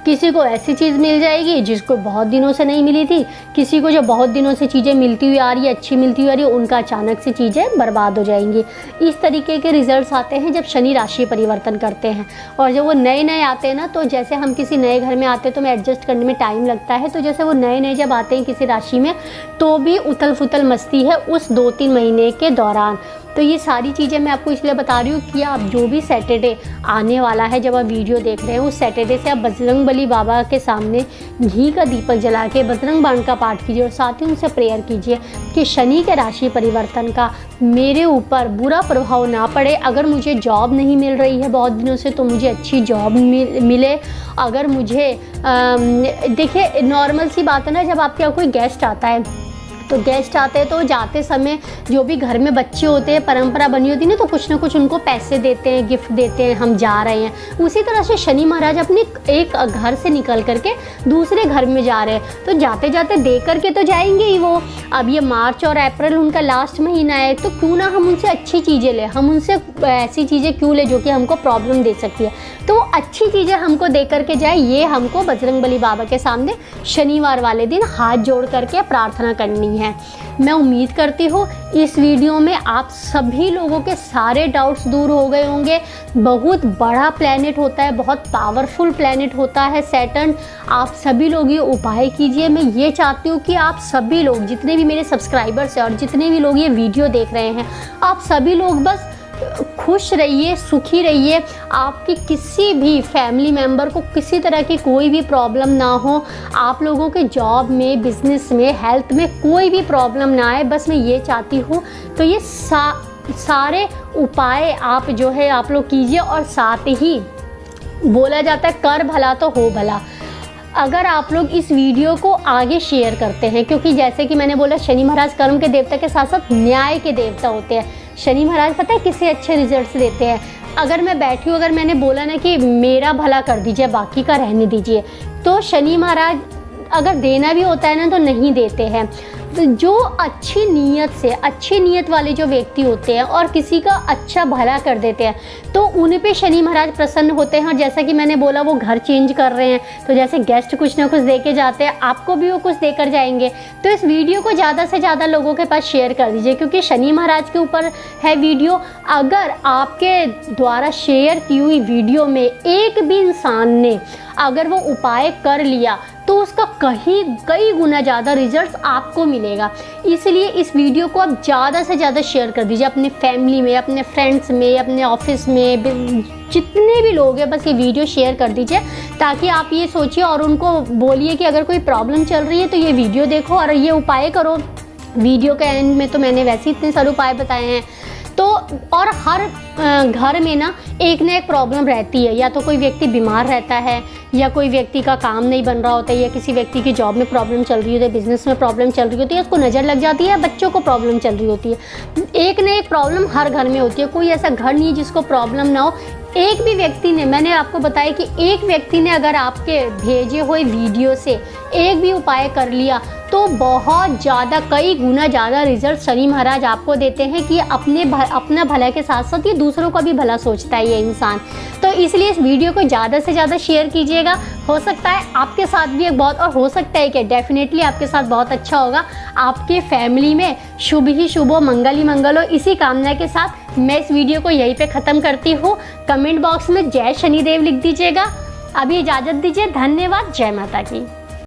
किसी को ऐसी चीज़ मिल जाएगी जिसको बहुत दिनों से नहीं मिली थी, किसी को जो बहुत दिनों से चीज़ें मिलती हुई आ रही है, अच्छी मिलती हुई आ रही है, उनका अचानक से चीज़ें बर्बाद हो जाएंगी। इस तरीके के रिजल्ट्स आते हैं जब शनि राशि परिवर्तन करते हैं। और जब वो नए नए आते हैं ना, तो जैसे हम किसी नए घर में आते हैं तो हमें एडजस्ट करने में टाइम लगता है, तो जैसे वो नए नए जब आते हैं किसी राशि में तो भी उथल फुथल मस्ती है उस 2-3 महीने के दौरान। तो ये सारी चीज़ें मैं आपको इसलिए बता रही हूँ कि आप जो भी सैटरडे आने वाला है, जब आप वीडियो देख रहे हैं उस सैटरडे से आप बजरंगबली बाबा के सामने घी का दीपक जला के बजरंग बाण का पाठ कीजिए और साथ ही उनसे प्रेयर कीजिए कि शनि के राशि परिवर्तन का मेरे ऊपर बुरा प्रभाव ना पड़े। अगर मुझे जॉब नहीं मिल रही है बहुत दिनों से तो मुझे अच्छी जॉब मिले। अगर मुझे देखिए नॉर्मल सी बात है ना, जब आपके यहाँ कोई गेस्ट आता है तो गेस्ट आते हैं तो जाते समय जो भी घर में बच्चे होते हैं, परंपरा बनी होती है ना, तो कुछ ना कुछ उनको पैसे देते हैं, गिफ्ट देते हैं, हम जा रहे हैं। उसी तरह से शनि महाराज अपने एक घर से निकल करके दूसरे घर में जा रहे हैं, तो जाते जाते दे करके तो जाएंगे ही वो। अब ये मार्च और अप्रैल उनका लास्ट महीना है, तो क्यों ना हम उनसे अच्छी चीज़ें लें, हम उनसे ऐसी चीज़ें क्यों लें जो कि हमको प्रॉब्लम दे सकती है। तो वो अच्छी चीज़ें हमको दे करके जाए, ये हमको बजरंगबली बाबा के सामने शनिवार वाले दिन हाथ जोड़ करके प्रार्थना करनी है। हैं। मैं उम्मीद करती हूँ इस वीडियो में आप सभी लोगों के सारे डाउट्स दूर हो गए होंगे। बहुत बड़ा प्लैनेट होता है, बहुत पावरफुल प्लैनेट होता है सैटर्न। आप सभी लोग ये उपाय कीजिए। मैं ये चाहती हूँ कि आप सभी लोग, जितने भी मेरे सब्सक्राइबर्स हैं और जितने भी लोग ये वीडियो देख रहे हैं, आप सभी लोग बस खुश रहिए, सुखी रहिए। आपकी किसी भी फैमिली मेम्बर को किसी तरह की कोई भी प्रॉब्लम ना हो, आप लोगों के जॉब में, बिजनेस में, हेल्थ में कोई भी प्रॉब्लम ना आए, बस मैं ये चाहती हूँ। तो ये सारे उपाय आप जो है आप लोग कीजिए। और साथ ही बोला जाता है कर भला तो हो भला। अगर आप लोग इस वीडियो को आगे शेयर करते हैं, क्योंकि जैसे कि मैंने बोला शनि महाराज कर्म के देवता के साथ साथ न्याय के देवता होते हैं। शनि महाराज पता है किसे अच्छे रिजल्ट्स देते हैं? अगर मैं बैठी हूँ, अगर मैंने बोला ना कि मेरा भला कर दीजिए, बाकी का रहने दीजिए, तो शनि महाराज अगर देना भी होता है ना तो नहीं देते हैं। तो जो अच्छी नीयत वाले जो व्यक्ति होते हैं और किसी का अच्छा भला कर देते हैं, तो उन पे शनि महाराज प्रसन्न होते हैं। और जैसा कि मैंने बोला, वो घर चेंज कर रहे हैं, तो जैसे गेस्ट कुछ ना कुछ दे के जाते हैं, आपको भी वो कुछ देकर जाएंगे। तो इस वीडियो को ज़्यादा से ज़्यादा लोगों के पास शेयर कर दीजिए, क्योंकि शनि महाराज के ऊपर है वीडियो। अगर आपके द्वारा शेयर की हुई वीडियो में एक भी इंसान ने अगर वो उपाय कर लिया, तो उसका कई गुना ज़्यादा रिजल्ट्स आपको मिलेगा। इसलिए इस वीडियो को आप ज़्यादा से ज़्यादा शेयर कर दीजिए अपने फैमिली में, अपने फ्रेंड्स में, अपने ऑफिस में, जितने भी लोग हैं, बस ये वीडियो शेयर कर दीजिए, ताकि आप ये सोचिए और उनको बोलिए कि अगर कोई प्रॉब्लम चल रही है तो ये वीडियो देखो और ये उपाय करो। वीडियो के एंड में तो मैंने वैसे इतने सारे उपाय बताए हैं। तो और हर घर में ना एक प्रॉब्लम रहती है। या तो कोई व्यक्ति बीमार रहता है, या कोई व्यक्ति का काम नहीं बन रहा होता है, या किसी व्यक्ति की जॉब में प्रॉब्लम चल रही होती है, बिजनेस में प्रॉब्लम चल रही होती है, उसको नज़र लग जाती है, बच्चों को प्रॉब्लम चल रही होती है। एक न एक प्रॉब्लम हर घर में होती है। कोई ऐसा घर नहीं है जिसको प्रॉब्लम ना हो। एक भी व्यक्ति ने, मैंने आपको बताया कि एक व्यक्ति ने अगर आपके भेजे हुए वीडियो से एक भी उपाय कर लिया, तो बहुत ज़्यादा, कई गुना ज़्यादा रिजल्ट शनि महाराज आपको देते हैं कि अपना भला के साथ साथ ये दूसरों का भी भला सोचता है ये इंसान। तो इसलिए इस वीडियो को ज़्यादा से ज़्यादा शेयर कीजिएगा। हो सकता है आपके साथ भी एक बहुत, और हो सकता है कि डेफिनेटली आपके साथ बहुत अच्छा होगा। आपके फैमिली में शुभ ही शुभ हो, मंगल ही मंगल हो। इसी कामना के साथ मैं इस वीडियो को यहीं पे ख़त्म करती हूँ। कमेंट बॉक्स में जय शनिदेव लिख दीजिएगा। अभी इजाज़त दीजिए। धन्यवाद। जय माता की।